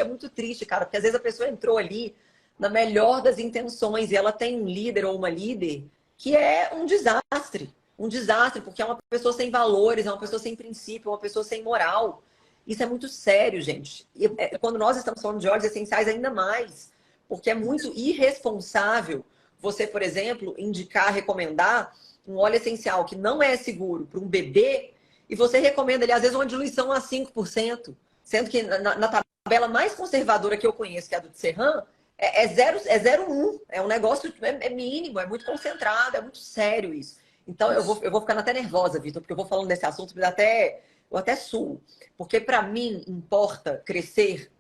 [SPEAKER 2] muito triste, cara, porque às vezes a pessoa entrou ali na melhor das intenções e ela tem um líder ou uma líder que é um desastre. Um desastre, porque é uma pessoa sem valores, é uma pessoa sem princípio, é uma pessoa sem moral. Isso é muito sério, gente. E quando nós estamos falando de óleos essenciais, ainda mais, porque é muito irresponsável você, por exemplo, indicar, recomendar um óleo essencial que não é seguro para um bebê e você recomenda ali, às vezes, uma diluição a 5%, sendo que na tabela mais conservadora que eu conheço, que é a do Serran, é 0,1. É um negócio mínimo, é muito concentrado, é muito sério isso. Então,
[SPEAKER 1] Isso.
[SPEAKER 2] eu vou ficando até nervosa, Vitor, porque eu vou falando desse assunto, eu até suo. Porque, para mim, importa crescer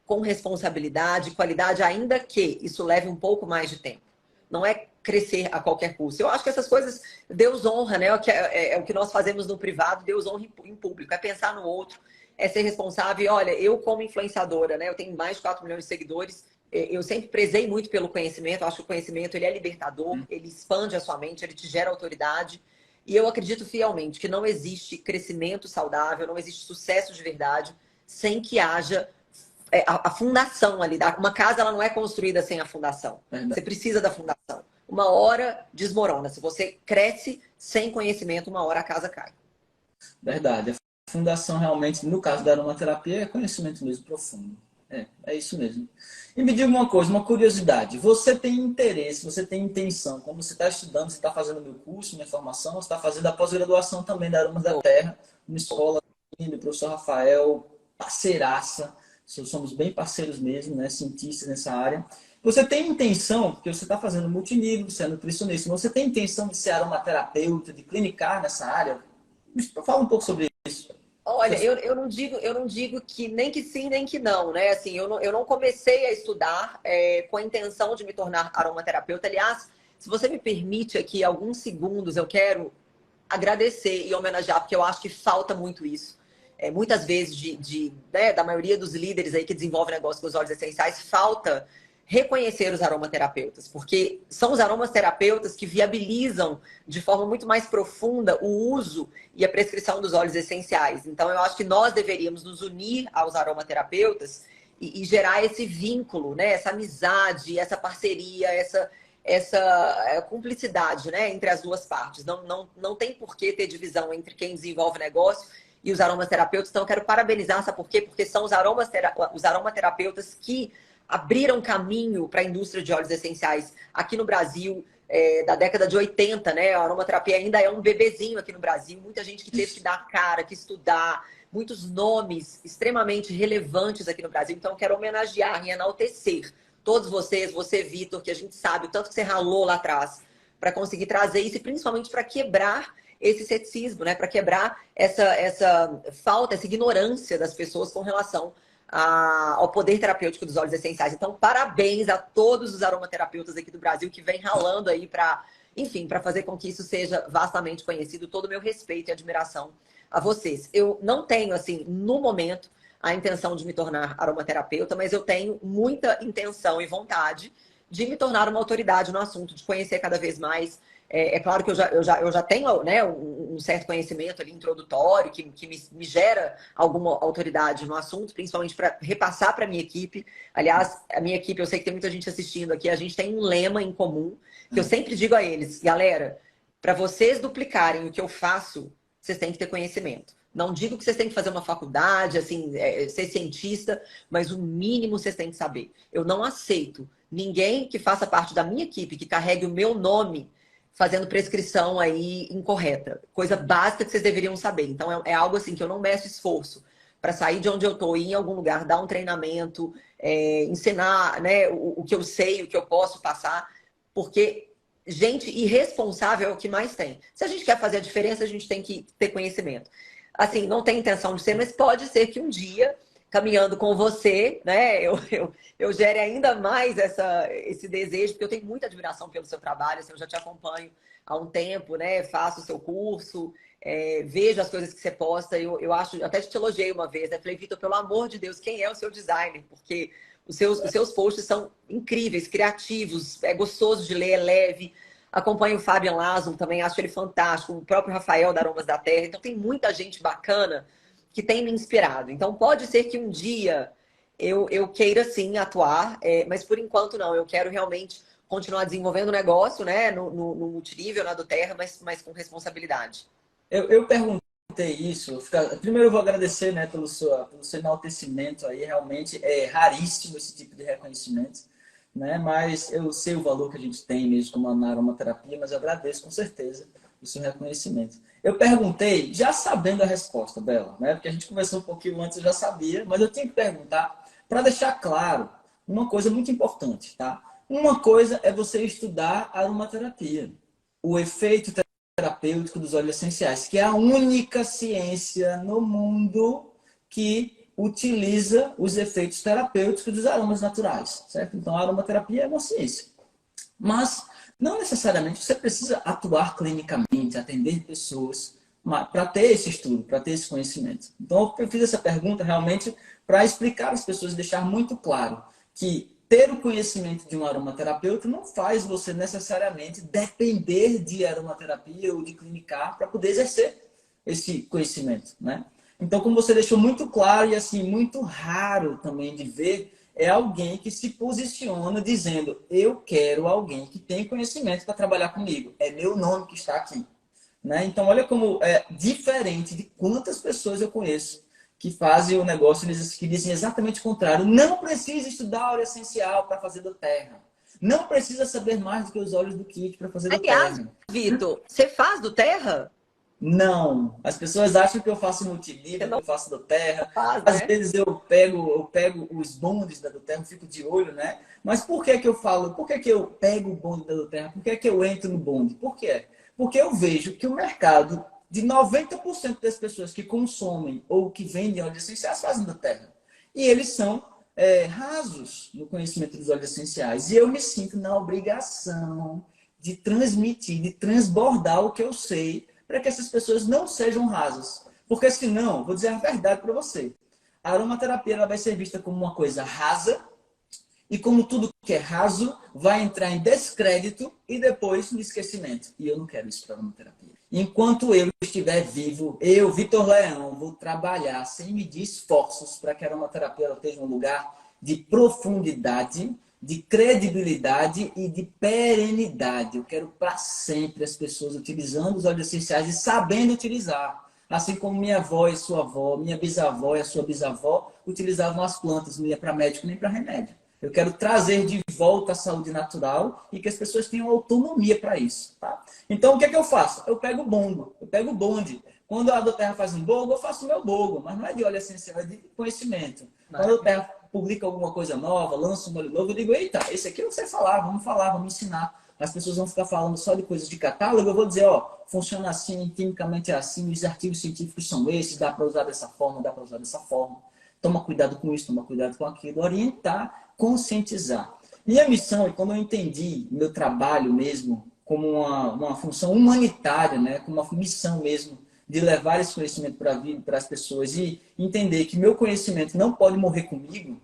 [SPEAKER 2] com responsabilidade e qualidade, ainda que isso leve um pouco mais de tempo. Não é crescer a qualquer custo. Eu acho que essas coisas, Deus honra, né? É o que nós fazemos no privado, Deus honra em público. É pensar no outro, é ser responsável. E, olha, eu como influenciadora, né? Eu tenho mais de 4 milhões de seguidores. Eu sempre prezei muito pelo conhecimento. Eu acho que o conhecimento ele é libertador, ele expande a sua mente, ele te gera autoridade. E eu acredito fielmente que não existe crescimento saudável, não existe sucesso de verdade sem que haja a fundação ali. Uma casa ela não é construída sem a fundação.
[SPEAKER 1] Verdade.
[SPEAKER 2] Você precisa da fundação. Uma hora desmorona. Se você cresce sem conhecimento, uma hora a casa cai.
[SPEAKER 1] Verdade. A fundação realmente, no caso da aromaterapia, é conhecimento mesmo profundo. É isso mesmo. E me diga uma coisa, uma curiosidade. Você tem interesse, você tem intenção, como você está estudando, você está fazendo meu curso, minha formação, você está fazendo a pós-graduação também da Aromas da Terra, uma escola do professor Rafael, parceiraça, somos bem parceiros mesmo, né, cientistas nessa área. Você tem intenção, porque você está fazendo multinível, você é nutricionista, você tem intenção de ser aromaterapeuta, de clinicar nessa área? Fala um pouco sobre isso.
[SPEAKER 2] Olha, eu não digo que sim, nem que não, né? Assim, eu não comecei a estudar com a intenção de me tornar aromaterapeuta. Aliás, se você me permite aqui alguns segundos, eu quero agradecer e homenagear, porque eu acho que falta muito isso. Muitas vezes, né, da maioria dos líderes aí que desenvolvem negócio com os óleos essenciais, falta reconhecer os aromaterapeutas, porque são os aromaterapeutas que viabilizam de forma muito mais profunda o uso e a prescrição dos óleos essenciais. Então, eu acho que nós deveríamos nos unir aos aromaterapeutas e gerar esse vínculo, né, essa amizade, essa parceria, essa cumplicidade, né, entre as duas partes. Não tem por que ter divisão entre quem desenvolve negócio e os aromaterapeutas. Então, eu quero parabenizar, sabe por quê? Porque são os aromaterapeutas que abriram caminho para a indústria de óleos essenciais aqui no Brasil, da década de 80, né? A aromaterapia ainda é um bebezinho aqui no Brasil. Muita gente que teve que dar cara, que estudar, muitos nomes extremamente relevantes aqui no Brasil. Então, eu quero homenagear e enaltecer todos vocês, você, Vitor, que a gente sabe o tanto que você ralou lá atrás para conseguir trazer isso e principalmente para quebrar esse ceticismo, né? Para quebrar essa falta, essa ignorância das pessoas com relação ao poder terapêutico dos óleos essenciais. Então, parabéns a todos os aromaterapeutas aqui do Brasil que vêm ralando aí para, enfim, para fazer com que isso seja vastamente conhecido. Todo o meu respeito e admiração a vocês. Eu não tenho, assim, no momento, a intenção de me tornar aromaterapeuta, mas eu tenho muita intenção e vontade de me tornar uma autoridade no assunto, de conhecer cada vez mais. É claro que eu já tenho, né, um certo conhecimento ali introdutório que me gera alguma autoridade no assunto, principalmente para repassar para a minha equipe. Aliás, a minha equipe, eu sei que tem muita gente assistindo aqui, a gente tem um lema em comum, que eu sempre digo a eles, galera, para vocês duplicarem o que eu faço, vocês têm que ter conhecimento. Não digo que vocês têm que fazer uma faculdade, assim, ser cientista, mas o mínimo vocês têm que saber. Eu não aceito ninguém que faça parte da minha equipe, que carregue o meu nome, fazendo prescrição aí incorreta. Coisa básica que vocês deveriam saber. Então, é algo assim que eu não meço esforço para sair de onde eu estou, ir em algum lugar, dar um treinamento, ensinar, né, o que eu sei, o que eu posso passar, porque gente irresponsável é o que mais tem. Se a gente quer fazer a diferença, a gente tem que ter conhecimento. Assim, não tem intenção de ser, mas pode ser que um dia, caminhando com você, né, eu gere ainda mais esse desejo, porque eu tenho muita admiração pelo seu trabalho, assim, eu já te acompanho há um tempo, né, faço o seu curso, vejo as coisas que você posta, eu acho, até te elogiei uma vez, né, falei, Vitor, pelo amor de Deus, quem é o seu designer? Porque os seus posts são incríveis, criativos, é gostoso de ler, é leve. Acompanho o Fabian Laszlo também, acho ele fantástico. O próprio Rafael da Aromas da Terra. Então tem muita gente bacana que tem me inspirado. Então pode ser que um dia eu queira sim atuar, mas por enquanto não. Eu quero realmente continuar desenvolvendo o negócio, né, no multinível, na do Terra, mas com responsabilidade.
[SPEAKER 1] Eu perguntei isso. Primeiro eu vou agradecer, né, pelo seu enaltecimento aí. Realmente é raríssimo esse tipo de reconhecimento, né? Mas eu sei o valor que a gente tem mesmo como na aromaterapia, mas eu agradeço com certeza o seu reconhecimento. Eu perguntei, já sabendo a resposta dela, né? Porque a gente conversou um pouquinho antes, eu já sabia, mas eu tinha que perguntar para deixar claro uma coisa muito importante, tá? Uma coisa é você estudar aromaterapia, o efeito terapêutico dos óleos essenciais, que é a única ciência no mundo que utiliza os efeitos terapêuticos dos aromas naturais, certo? Então, a aromaterapia é uma ciência. Mas não necessariamente você precisa atuar clinicamente, atender pessoas para ter esse estudo, para ter esse conhecimento. Então, eu fiz essa pergunta realmente para explicar às pessoas, deixar muito claro que ter o conhecimento de um aromaterapeuta não faz você necessariamente depender de aromaterapia ou de clinicar para poder exercer esse conhecimento, né? Então, como você deixou muito claro e assim muito raro também de ver, é alguém que se posiciona dizendo: eu quero alguém que tem conhecimento para trabalhar comigo. É meu nome que está aqui, né? Então, olha como é diferente de quantas pessoas eu conheço que fazem o negócio, que dizem exatamente o contrário. Não precisa estudar óleo essencial para fazer do terra. Não precisa saber mais do que os óleos do kit para fazer do
[SPEAKER 2] Aliás,
[SPEAKER 1] terra.
[SPEAKER 2] Vitor, você faz do Terra?
[SPEAKER 1] Não. As pessoas acham que eu faço
[SPEAKER 2] Você
[SPEAKER 1] multilívio, que
[SPEAKER 2] não
[SPEAKER 1] eu faço do terra.
[SPEAKER 2] faz,
[SPEAKER 1] Às
[SPEAKER 2] né?
[SPEAKER 1] vezes eu pego os bondes da do terra, fico de olho, né? Mas por que que eu falo? Por que que eu pego o bonde da do terra? Por que que eu entro no bonde? Por quê? Porque eu vejo que o mercado de 90% das pessoas que consomem ou que vendem óleos essenciais fazem do terra. E eles são rasos no conhecimento dos óleos essenciais. E eu me sinto na obrigação de transmitir, de transbordar o que eu sei para que essas pessoas não sejam rasas. Porque senão, vou dizer a verdade para você, a aromaterapia ela vai ser vista como uma coisa rasa e como tudo que é raso vai entrar em descrédito e depois no esquecimento. E eu não quero isso para a aromaterapia. Enquanto eu estiver vivo, eu, Vitor Leão, vou trabalhar sem medir esforços para que a aromaterapia ela esteja um lugar de profundidade, de credibilidade e de perenidade. Eu quero para sempre as pessoas utilizando os óleos essenciais e sabendo utilizar. Assim como minha avó e sua avó, minha bisavó e a sua bisavó utilizavam as plantas, não ia para médico nem para remédio. Eu quero trazer de volta a saúde natural e que as pessoas tenham autonomia para isso. Tá? Então, o que é que eu faço? Eu pego o bongo, eu pego o bonde. Quando a Doterra faz um bogo, eu faço o meu bogo, mas não é de óleo essencial, é de conhecimento. Quando a Doterra publica alguma coisa nova, lança um óleo novo, eu digo: eita, esse aqui eu sei falar, vamos ensinar. As pessoas vão ficar falando só de coisas de catálogo, eu vou dizer: ó, funciona assim, quimicamente é assim, os artigos científicos são esses, dá para usar dessa forma, dá para usar dessa forma. Toma cuidado com isso, toma cuidado com aquilo, orientar, conscientizar. Minha missão, e quando eu entendi meu trabalho mesmo como uma função humanitária, né, como uma missão mesmo de levar esse conhecimento para a vida, para as pessoas e entender que meu conhecimento não pode morrer comigo,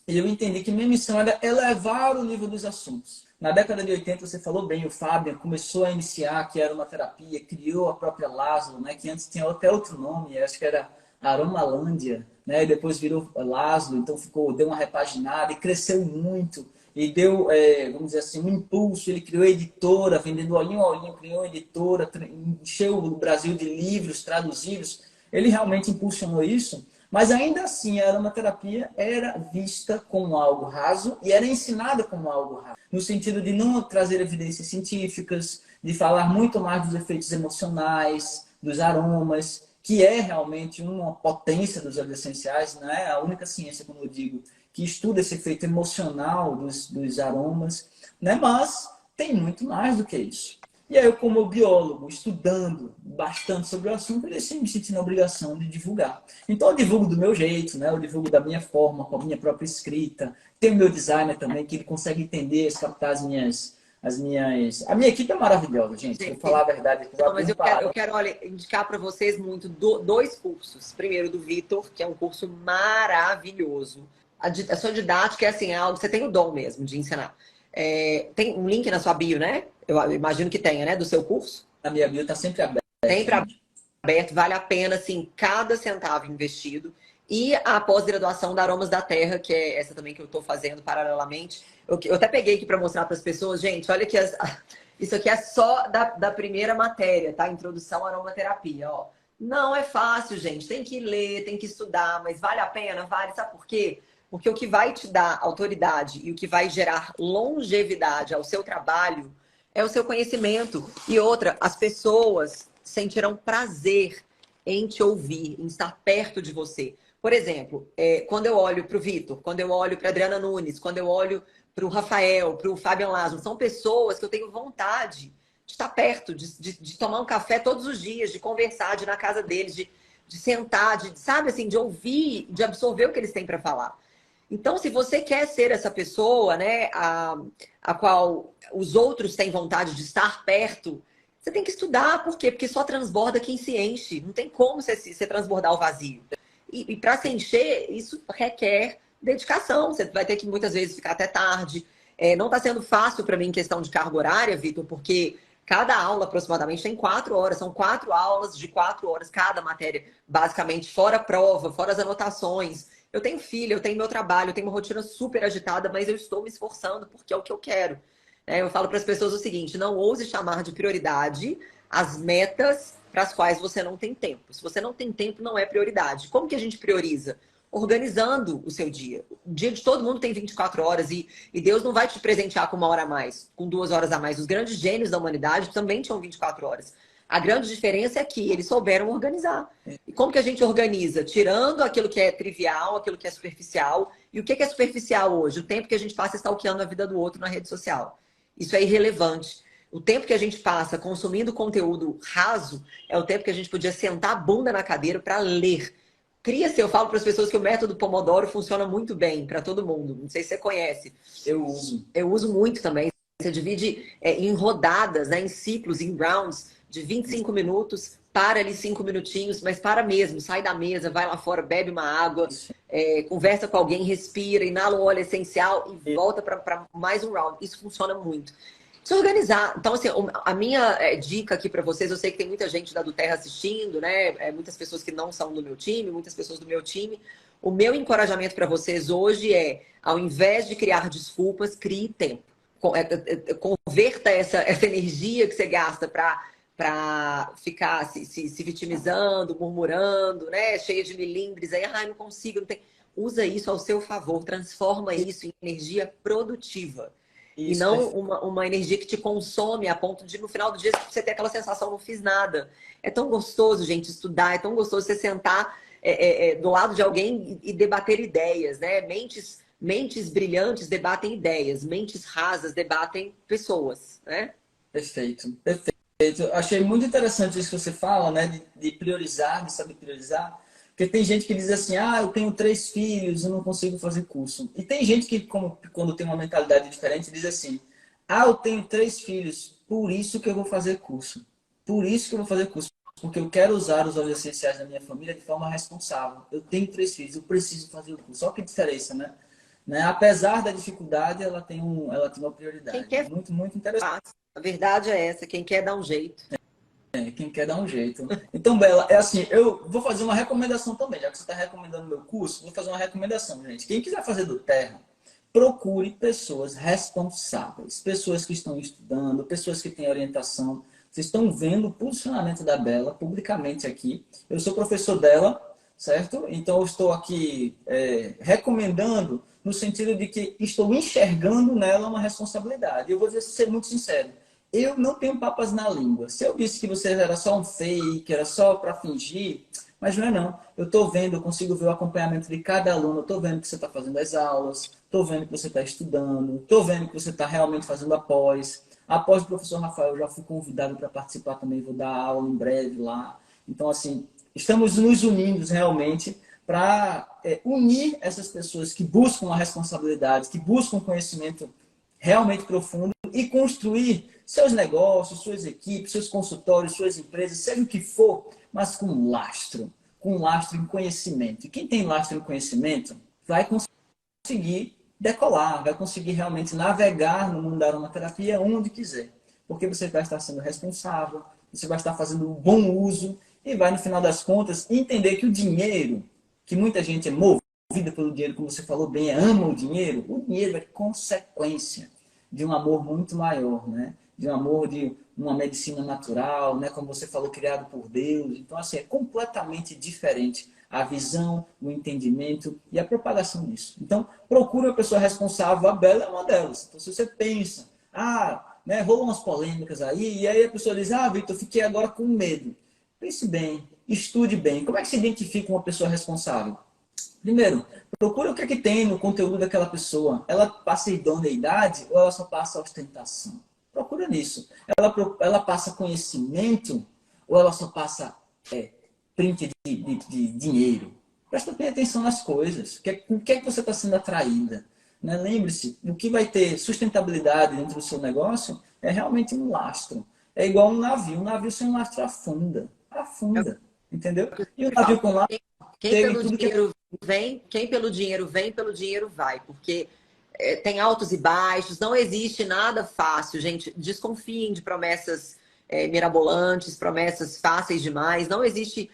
[SPEAKER 1] eu entendi que minha missão era elevar o nível dos assuntos. Na década de 80, você falou bem, o Fábio começou a iniciar, que era uma terapia, criou a própria Laszlo, né, que antes tinha até outro nome, acho que era Aromalândia, né, e depois virou Laszlo, então deu uma repaginada e cresceu muito. E deu, vamos dizer assim, um impulso. Ele criou editora, vendendo olhinho a olhinho, criou editora, encheu o Brasil de livros traduzidos. Ele realmente impulsionou isso. Mas ainda assim, a aromaterapia era vista como algo raso e era ensinada como algo raso. No sentido de não trazer evidências científicas, de falar muito mais dos efeitos emocionais, dos aromas, que é realmente uma potência dos óleos essenciais, né? A única ciência, como eu digo, que estuda esse efeito emocional dos aromas, né? Mas tem muito mais do que isso. E aí eu, como biólogo, estudando bastante sobre o assunto, eu me senti na obrigação de divulgar. Então eu divulgo do meu jeito, né? Eu divulgo da minha forma, com a minha própria escrita. Tem o meu designer também, que ele consegue entender, captar as minhas... A minha equipe é maravilhosa, gente. Vou falar
[SPEAKER 2] Gente,
[SPEAKER 1] a verdade aqui, vou
[SPEAKER 2] não, mas
[SPEAKER 1] abrir
[SPEAKER 2] eu
[SPEAKER 1] palavras.
[SPEAKER 2] quero, olha, indicar para vocês muito dois cursos. Primeiro, do Vitor, que é um curso maravilhoso. A sua didática é assim, é algo, você tem o dom mesmo de ensinar. Tem um link na sua bio, né? Eu imagino que tenha, né? Do seu curso.
[SPEAKER 1] A minha bio está sempre aberta,
[SPEAKER 2] Sempre
[SPEAKER 1] gente.
[SPEAKER 2] aberto, vale a pena, assim, cada centavo investido. E a pós-graduação da Aromas da Terra, que é essa também que eu estou fazendo paralelamente. Eu até peguei aqui para mostrar para as pessoas, gente, olha que isso aqui é só da primeira matéria, tá? Introdução à aromaterapia, ó. Não é fácil, gente. Tem que ler, tem que estudar, mas vale a pena? Vale. Sabe por quê? Porque o que vai te dar autoridade e o que vai gerar longevidade ao seu trabalho é o seu conhecimento. E outra, as pessoas sentirão prazer em te ouvir, em estar perto de você. Por exemplo, quando eu olho para o Vitor, quando eu olho para a Adriana Nunes, quando eu olho para o Rafael, para o Fabian Laszlo, são pessoas que eu tenho vontade estar perto, de tomar um café todos os dias, de conversar, de ir na casa deles, de sentar, sabe assim, de ouvir, de absorver o que eles têm para falar. Então, se você quer ser essa pessoa, né, a qual os outros têm vontade de estar perto, você tem que estudar. Por quê? Porque só transborda quem se enche. Não tem como você transbordar o vazio. E para se encher, isso requer dedicação. Você vai ter que muitas vezes ficar até tarde. Não está sendo fácil para mim em questão de carga horária, Vitor, porque cada aula aproximadamente tem 4 horas. São 4 aulas de 4 horas cada matéria, basicamente, fora a prova, fora as anotações. Eu tenho filho, eu tenho meu trabalho, eu tenho uma rotina super agitada, mas eu estou me esforçando porque é o que eu quero. Eu falo para as pessoas o seguinte: não ouse chamar de prioridade as metas para as quais você não tem tempo. Se você não tem tempo, não é prioridade. Como que a gente prioriza? Organizando o seu dia. O dia de todo mundo tem 24 horas e Deus não vai te presentear com 1 hora a mais, com 2 horas a mais. Os grandes gênios da humanidade também tinham 24 horas. A grande diferença é que eles souberam organizar. E como que a gente organiza? Tirando aquilo que é trivial, aquilo que é superficial. E o que é superficial hoje? O tempo que a gente passa stalkeando a vida do outro na rede social. Isso é irrelevante. O tempo que a gente passa consumindo conteúdo raso é o tempo que a gente podia sentar a bunda na cadeira para ler. Eu falo para as pessoas que o método Pomodoro funciona muito bem para todo mundo. Não sei se você conhece.
[SPEAKER 1] Eu uso.
[SPEAKER 2] Eu uso muito também. Você divide em rodadas, né, em ciclos, em rounds de 25 minutos, para ali 5 minutinhos, mas para mesmo, sai da mesa, vai lá fora, bebe uma água, conversa com alguém, respira, inala o óleo essencial e volta para mais um round. Isso funciona muito. Se organizar. Então, assim, a minha dica aqui para vocês, eu sei que tem muita gente da do Terra assistindo, né? Muitas pessoas que não são do meu time, muitas pessoas do meu time. O meu encorajamento para vocês hoje é, ao invés de criar desculpas, crie tempo. Converta essa energia que você gasta para ficar se vitimizando, murmurando, né? Cheia de milindres, aí, não consigo, não tem. Usa isso ao seu favor, transforma isso em energia produtiva. E não uma energia que te consome a ponto de, no final do dia, você ter aquela sensação, não fiz nada. É tão gostoso, gente, estudar, é tão gostoso você sentar do lado de alguém e debater ideias, né? Mentes brilhantes debatem ideias, mentes rasas debatem pessoas, né?
[SPEAKER 1] Perfeito, perfeito. Achei muito interessante isso que você fala, né? De priorizar, de saber priorizar. Porque tem gente que diz assim, eu tenho 3 filhos, eu não consigo fazer curso. E tem gente que, quando tem uma mentalidade diferente, diz assim, eu tenho 3 filhos, por isso que eu vou fazer curso. Por isso que eu vou fazer curso. Porque eu quero usar os óleos essenciais da minha família de forma responsável. Eu tenho 3 filhos, eu preciso fazer o curso. Olha que diferença, né? Apesar da dificuldade, ela tem uma prioridade.
[SPEAKER 2] Quem quer
[SPEAKER 1] muito, muito interessante.
[SPEAKER 2] A verdade é essa, quem quer dar um jeito.
[SPEAKER 1] Quem quer dar um jeito. Então, Bela, é assim, eu vou fazer uma recomendação também, já que você está recomendando meu curso, vou fazer uma recomendação, gente. Quem quiser fazer do Terra, procure pessoas responsáveis, pessoas que estão estudando, pessoas que têm orientação. Vocês estão vendo o posicionamento da Bela publicamente aqui. Eu sou professor dela, certo? Então, eu estou aqui recomendando no sentido de que estou enxergando nela uma responsabilidade. Eu vou ser muito sincero. Eu não tenho papas na língua. Se eu disse que você era só um fake, era só para fingir, mas não é não. Eu estou vendo, eu consigo ver o acompanhamento de cada aluno, eu estou vendo que você está fazendo as aulas, estou vendo que você está estudando, estou vendo que você está realmente fazendo após. Após o professor Rafael, eu já fui convidado para participar também, vou dar aula em breve lá. Então, assim, estamos nos unindo realmente para unir essas pessoas que buscam a responsabilidade, que buscam conhecimento realmente profundo e construir seus negócios, suas equipes, seus consultórios, suas empresas, seja o que for, mas com lastro em conhecimento. E quem tem lastro em conhecimento vai conseguir decolar, vai conseguir realmente navegar no mundo da aromaterapia onde quiser. Porque você vai estar sendo responsável, você vai estar fazendo um bom uso e vai, no final das contas, entender que o dinheiro, que muita gente é movida pelo dinheiro, como você falou bem, ama o dinheiro é consequência de um amor muito maior, né? De um amor de uma medicina natural, né? Como você falou, criado por Deus. Então, assim, é completamente diferente a visão, o entendimento e a propagação disso. Então, procure uma pessoa responsável, a Bela é uma delas. Então, se você pensa, né, rolam umas polêmicas aí, e aí a pessoa diz, Vitor, fiquei agora com medo. Pense bem, estude bem. Como é que se identifica uma pessoa responsável? Primeiro, procura o que é que tem no conteúdo daquela pessoa. Ela passa idoneidade ou ela só passa ostentação? procura nisso. Ela passa conhecimento ou ela só passa print de dinheiro? Presta bem atenção nas coisas. Com o que é que você está sendo atraída? Né? Lembre-se, o que vai ter sustentabilidade dentro do seu negócio é realmente um lastro. É igual um navio. Um navio sem um lastro afunda. Afunda. Entendeu? E o navio com lastro
[SPEAKER 2] Quem
[SPEAKER 1] chega em
[SPEAKER 2] pelo
[SPEAKER 1] tudo que é...
[SPEAKER 2] dinheiro vem, quem pelo dinheiro vem, pelo dinheiro vai. Porque tem altos e baixos, não existe nada fácil, gente. Desconfiem de promessas mirabolantes, promessas fáceis demais. Não existe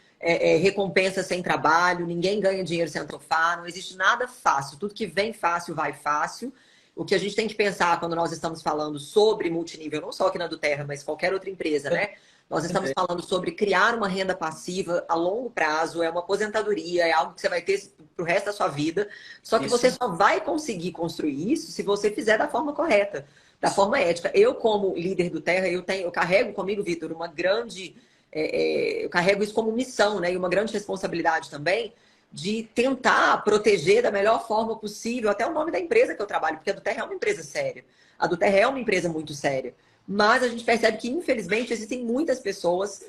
[SPEAKER 2] recompensa sem trabalho, ninguém ganha dinheiro sem sofá, não existe nada fácil. Tudo que vem fácil, vai fácil. O que a gente tem que pensar quando nós estamos falando sobre multinível, não só aqui na do Terra, mas qualquer outra empresa, né? Nós estamos falando sobre criar uma renda passiva a longo prazo, é uma aposentadoria, é algo que você vai ter para o resto da sua vida. Só que
[SPEAKER 1] Isso.
[SPEAKER 2] você só vai conseguir construir isso se você fizer da forma correta, da forma ética. Eu, como líder do Terra, eu carrego comigo, Vitor, uma grande... eu carrego isso como missão, né? E uma grande responsabilidade também de tentar proteger da melhor forma possível até o nome da empresa que eu trabalho, porque a do Terra é uma empresa séria. A do Terra é uma empresa muito séria. Mas a gente percebe que, infelizmente, existem muitas pessoas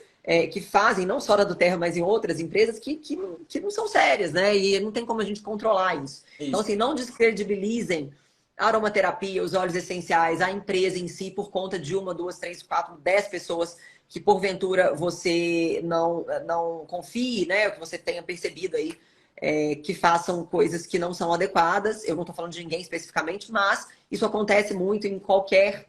[SPEAKER 2] que fazem, não só na do Terra, mas em outras empresas, que não são sérias, né? E não tem como a gente controlar isso. Então, assim, não descredibilizem a aromaterapia, os óleos essenciais, a empresa em si, por conta de uma, duas, três, quatro, 10 pessoas que, porventura, você não confie, né? Que você tenha percebido aí, que façam coisas que não são adequadas. Eu não estou falando de ninguém especificamente, mas isso acontece muito em qualquer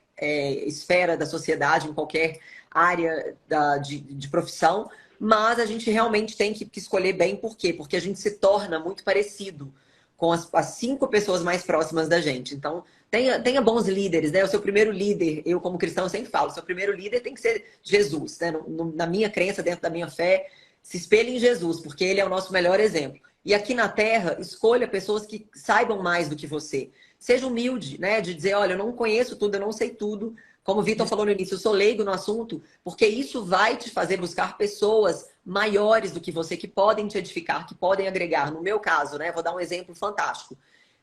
[SPEAKER 2] esfera da sociedade, em qualquer área de profissão, mas a gente realmente tem que escolher bem. Por quê? Porque a gente se torna muito parecido com as 5 pessoas mais próximas da gente. Então, tenha bons líderes, né? O seu primeiro líder, eu como cristão sempre falo, o seu primeiro líder tem que ser Jesus, né? Na minha crença, dentro da minha fé, se espelhe em Jesus, porque ele é o nosso melhor exemplo. E aqui na Terra, escolha pessoas que saibam mais do que você. Seja humilde, né? De dizer, olha, eu não conheço tudo, eu não sei tudo. Como o Vitor falou no início, eu sou leigo no assunto, porque isso vai te fazer buscar pessoas maiores do que você, que podem te edificar, que podem agregar. No meu caso, né? Vou dar um exemplo fantástico.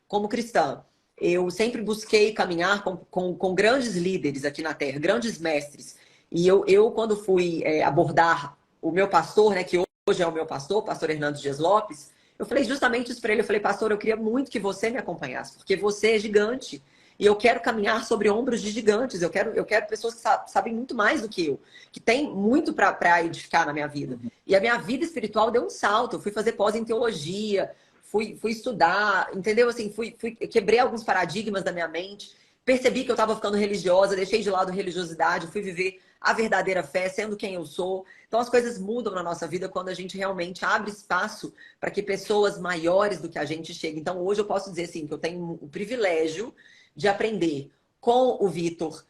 [SPEAKER 2] Como cristã, eu sempre busquei caminhar com grandes líderes aqui na Terra, grandes mestres. E eu quando fui abordar o meu pastor, né? Que hoje é o meu pastor, pastor Hernando Dias Lopes, eu falei justamente isso para ele. Eu falei, pastor, eu queria muito que você me acompanhasse, porque você é gigante. E eu quero caminhar sobre ombros de gigantes. Eu quero pessoas que sabem muito mais do que eu, que têm muito para edificar na minha vida. E a minha vida espiritual deu um salto. Eu fui fazer pós em teologia, fui estudar, entendeu? Assim, eu quebrei alguns paradigmas da minha mente, percebi que eu estava ficando religiosa, deixei de lado a religiosidade, fui viver a verdadeira fé, sendo quem eu sou. Então as coisas mudam na nossa vida quando a gente realmente abre espaço para que pessoas maiores do que a gente cheguem. Então hoje eu posso dizer assim, que eu tenho o privilégio de aprender com o Vitor,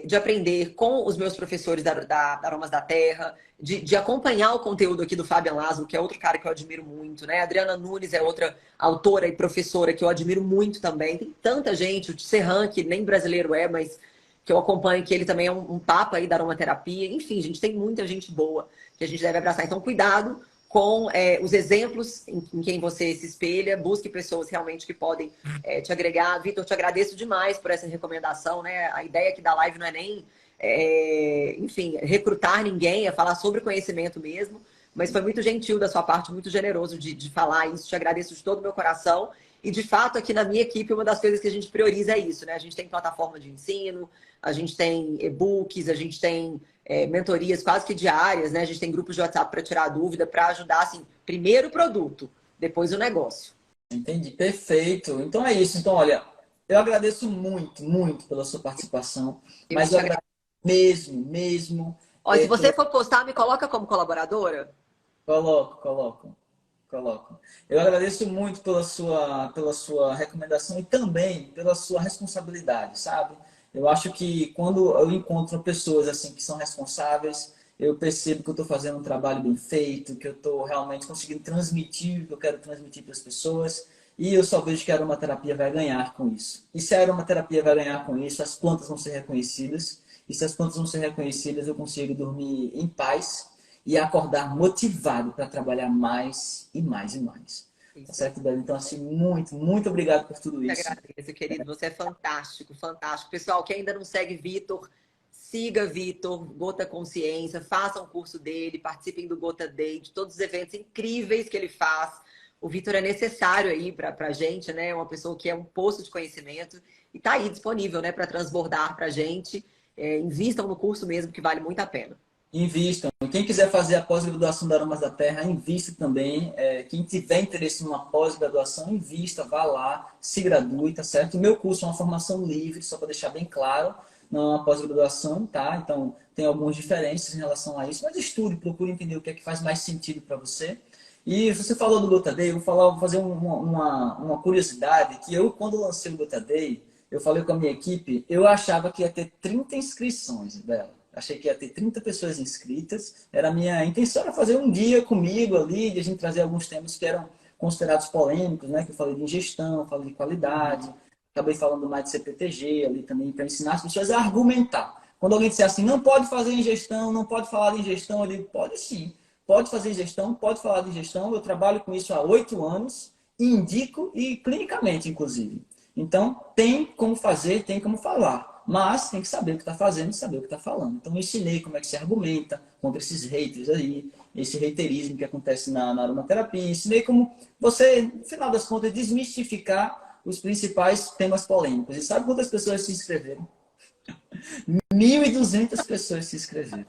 [SPEAKER 2] de aprender com os meus professores da Aromas da Terra, de acompanhar o conteúdo aqui do Fabian Laszlo, que é outro cara que eu admiro muito, né? A Adriana Nunes é outra autora e professora que eu admiro muito também. Tem tanta gente, o Serran, que nem brasileiro mas que eu acompanho, que ele também é um papa aí da aromaterapia. Enfim, gente, tem muita gente boa que a gente deve abraçar. Então, cuidado com os exemplos em quem você se espelha. Busque pessoas realmente que podem te agregar. Vitor, te agradeço demais por essa recomendação, né? A ideia aqui da live não é nem, enfim, recrutar ninguém, é falar sobre conhecimento mesmo. Mas foi muito gentil da sua parte, muito generoso de falar isso. Te agradeço de todo o meu coração. E, de fato, aqui na minha equipe, uma das coisas que a gente prioriza é isso, né? A gente tem plataforma de ensino, a gente tem e-books, a gente tem mentorias quase que diárias, né? A gente tem grupos de WhatsApp para tirar dúvida, para ajudar, assim, primeiro o produto, depois o negócio.
[SPEAKER 1] Entendi, perfeito. Então é isso. Então, olha, eu agradeço muito, muito pela sua participação,
[SPEAKER 2] Eu
[SPEAKER 1] mas eu
[SPEAKER 2] te agradeço.
[SPEAKER 1] agradeço mesmo, mesmo.
[SPEAKER 2] Ó, se
[SPEAKER 1] Pela...
[SPEAKER 2] você for postar, me coloca como colaboradora.
[SPEAKER 1] Coloco. Eu agradeço muito pela sua recomendação e também pela sua responsabilidade, sabe? Eu acho que quando eu encontro pessoas assim que são responsáveis, eu percebo que eu estou fazendo um trabalho bem feito, que eu estou realmente conseguindo transmitir o que eu quero transmitir para as pessoas, e eu só vejo que a aromaterapia vai ganhar com isso. E se a aromaterapia vai ganhar com isso, as plantas vão ser reconhecidas, e se as plantas vão ser reconhecidas, eu consigo dormir em paz e acordar motivado para trabalhar mais e mais e mais. Tá
[SPEAKER 2] Isso.
[SPEAKER 1] certo, Bela? Então, assim, muito, muito obrigado por tudo
[SPEAKER 2] Te
[SPEAKER 1] isso.
[SPEAKER 2] agradeço, querido. Você é fantástico, fantástico. Pessoal, que ainda não segue Vitor, siga Vitor, Gota Consciência, façam o curso dele, participem do Gota Day, de todos os eventos incríveis que ele faz. O Vitor é necessário aí para a gente, né? É uma pessoa que é um poço de conhecimento e está aí disponível, né, para transbordar para a gente. Invistam no curso mesmo, que vale muito a pena.
[SPEAKER 1] Invistam. Quem quiser fazer a pós-graduação da Aromas da Terra, invista também. Quem tiver interesse numa pós-graduação, invista, vá lá, se gradue, tá certo? O meu curso é uma formação livre, só para deixar bem claro, não é uma pós-graduação, tá? Então, tem algumas diferenças em relação a isso, mas estude, procure entender o que é que faz mais sentido para você. E você falou do Gota Day, eu vou fazer uma curiosidade, que eu, quando lancei o Gota Day, eu falei com a minha equipe, eu achava que ia ter 30 inscrições dela. Achei que ia ter 30 pessoas inscritas. Era a minha intenção era fazer um dia comigo ali, de a gente trazer alguns temas que eram considerados polêmicos, né? Que eu falei de ingestão, falei de qualidade,
[SPEAKER 2] Uhum.
[SPEAKER 1] acabei falando mais de CPTG ali também, para ensinar as pessoas a argumentar. Quando alguém disser assim, não pode fazer ingestão, não pode falar de ingestão, eu digo, pode sim. Pode fazer ingestão, pode falar de ingestão. Eu trabalho com isso há 8 anos, indico e clinicamente, inclusive. Então, tem como fazer, tem como falar. Mas tem que saber o que está fazendo e saber o que está falando. Então, eu ensinei como é que se argumenta contra esses haters aí, esse haterismo que acontece na aromaterapia. Ensinei como você, no final das contas, desmistificar os principais temas polêmicos. E sabe quantas pessoas se inscreveram? 1.200 pessoas se inscreveram.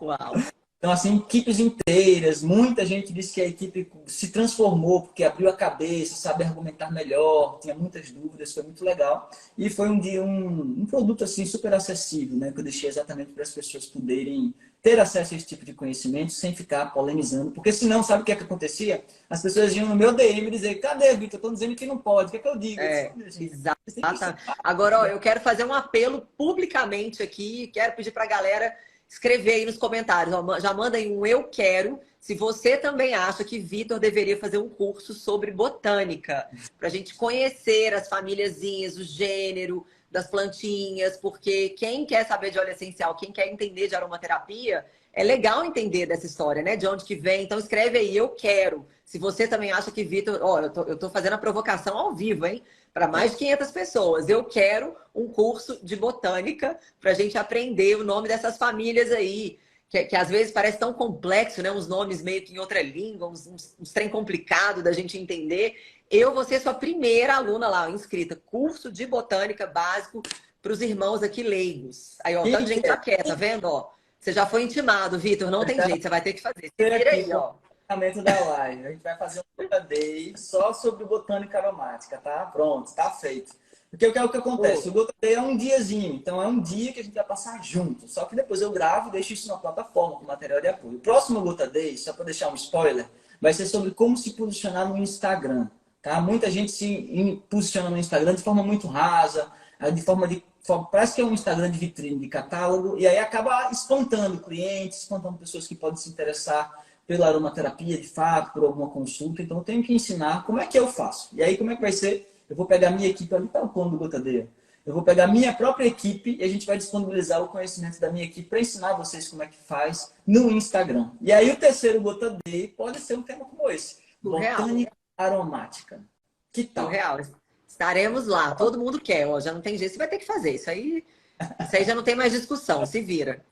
[SPEAKER 2] Uau!
[SPEAKER 1] Então, assim, equipes inteiras, muita gente disse que a equipe se transformou porque abriu a cabeça, sabe argumentar melhor, tinha muitas dúvidas, foi muito legal. E foi um produto, assim, super acessível, né? Que eu deixei exatamente para as pessoas poderem ter acesso a esse tipo de conhecimento sem ficar polemizando. Porque senão, sabe o que é que acontecia? As pessoas iam no meu DM e dizer, cadê, Vitor? Estão dizendo que não pode, o que é que eu digo? Eu disse, olha, gente,
[SPEAKER 2] Exata.
[SPEAKER 1] você tem que ser...
[SPEAKER 2] Agora, ó, eu quero fazer um apelo publicamente aqui, quero pedir para a galera escrever aí nos comentários. Ó, já manda aí um eu quero. Se você também acha que Vitor deveria fazer um curso sobre botânica, para a gente conhecer as famíliazinhas, o gênero das plantinhas, porque quem quer saber de óleo essencial, quem quer entender de aromaterapia, é legal entender dessa história, né? De onde que vem. Então escreve aí, eu quero. Se você também acha que Vitor... Ó, eu tô fazendo a provocação ao vivo, hein? Para mais de 500 pessoas. Eu quero um curso de botânica para a gente aprender o nome dessas famílias aí, que às vezes parece tão complexo, né? Uns nomes meio que em outra língua, uns trem complicado da gente entender. Eu vou ser sua primeira aluna lá, inscrita. Curso de botânica básico para os irmãos aqui leigos. Aí, ó,
[SPEAKER 1] Quem
[SPEAKER 2] tanta gente
[SPEAKER 1] quer?
[SPEAKER 2] tá quieta, tá vendo? Ó, você já foi intimado, Vitor. Não tem jeito, você vai ter que fazer. Se
[SPEAKER 1] Ter
[SPEAKER 2] vira
[SPEAKER 1] aqui
[SPEAKER 2] aí,
[SPEAKER 1] com o
[SPEAKER 2] ó.
[SPEAKER 1] encerramento da live. A gente vai fazer um Gota Day só sobre botânica aromática, tá? Pronto, tá feito. Porque o que acontece? O
[SPEAKER 2] Pô,
[SPEAKER 1] Gota Day é um diazinho, então é um dia que a gente vai passar junto. Só que depois eu gravo e deixo isso na plataforma com material de apoio. O próximo Gota Day, só para deixar um spoiler, vai ser sobre como se posicionar no Instagram, tá? Muita gente se posiciona no Instagram de forma muito rasa, de forma de parece que é um Instagram de vitrine, de catálogo, e aí acaba espantando clientes, espantando pessoas que podem se interessar pela aromaterapia de fato, por alguma consulta. Então eu tenho que ensinar como é que eu faço. E aí como é que vai ser? Eu vou pegar minha equipe, ali está o plano do Gotadeira. Eu vou pegar minha própria equipe e a gente vai disponibilizar o conhecimento da minha equipe para ensinar vocês como é que faz no Instagram. E aí o terceiro Gota Day pode ser um tema como esse.
[SPEAKER 2] surreal.
[SPEAKER 1] Botânica aromática. Que tal?
[SPEAKER 2] Surreal. Estaremos lá. Todo mundo quer, ó. Já não tem jeito. Você vai ter que fazer. Isso aí já não tem mais discussão. Se vira.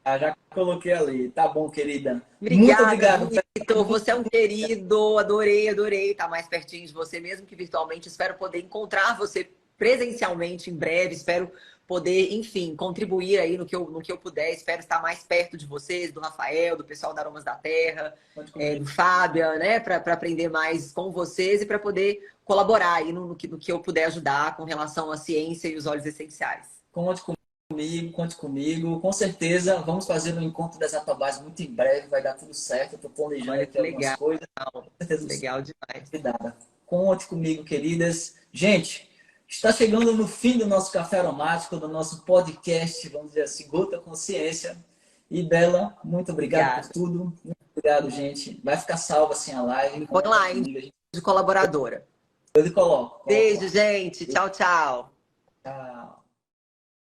[SPEAKER 1] Ah, já coloquei ali. Tá bom, querida. Muito
[SPEAKER 2] Obrigada,
[SPEAKER 1] obrigado.
[SPEAKER 2] Vitor. Você é um querido. Adorei, adorei estar mais pertinho de você, mesmo que virtualmente. Espero poder encontrar você presencialmente em breve. Espero poder, enfim, contribuir aí no que eu puder. Espero estar mais perto de vocês, do Rafael, do pessoal da Aromas da Terra,
[SPEAKER 1] Conte comigo.
[SPEAKER 2] do Fábio, né? Para aprender mais com vocês e para poder colaborar aí no que eu puder ajudar com relação à ciência e os óleos essenciais.
[SPEAKER 1] Conte comigo, conte comigo. Com certeza, vamos fazer um encontro das Atobás muito em breve. Vai dar tudo certo. Estou planejando
[SPEAKER 2] Olha
[SPEAKER 1] aqui
[SPEAKER 2] que
[SPEAKER 1] algumas
[SPEAKER 2] legal.
[SPEAKER 1] coisas. Com certeza você
[SPEAKER 2] Legal demais.
[SPEAKER 1] convidada. Conte comigo, queridas. Gente, está chegando no fim do nosso café aromático, do nosso podcast, vamos dizer assim, Gota Consciência. E Bela, muito obrigado por
[SPEAKER 2] Obrigada.
[SPEAKER 1] tudo. Muito obrigado, gente. Vai ficar salva assim a live.
[SPEAKER 2] Me põe
[SPEAKER 1] Conta
[SPEAKER 2] lá, hein,
[SPEAKER 1] comigo.
[SPEAKER 2] de colaboradora.
[SPEAKER 1] Eu coloco
[SPEAKER 2] Beijo,
[SPEAKER 1] lá.
[SPEAKER 2] gente. Tchau, tchau.
[SPEAKER 1] Tchau.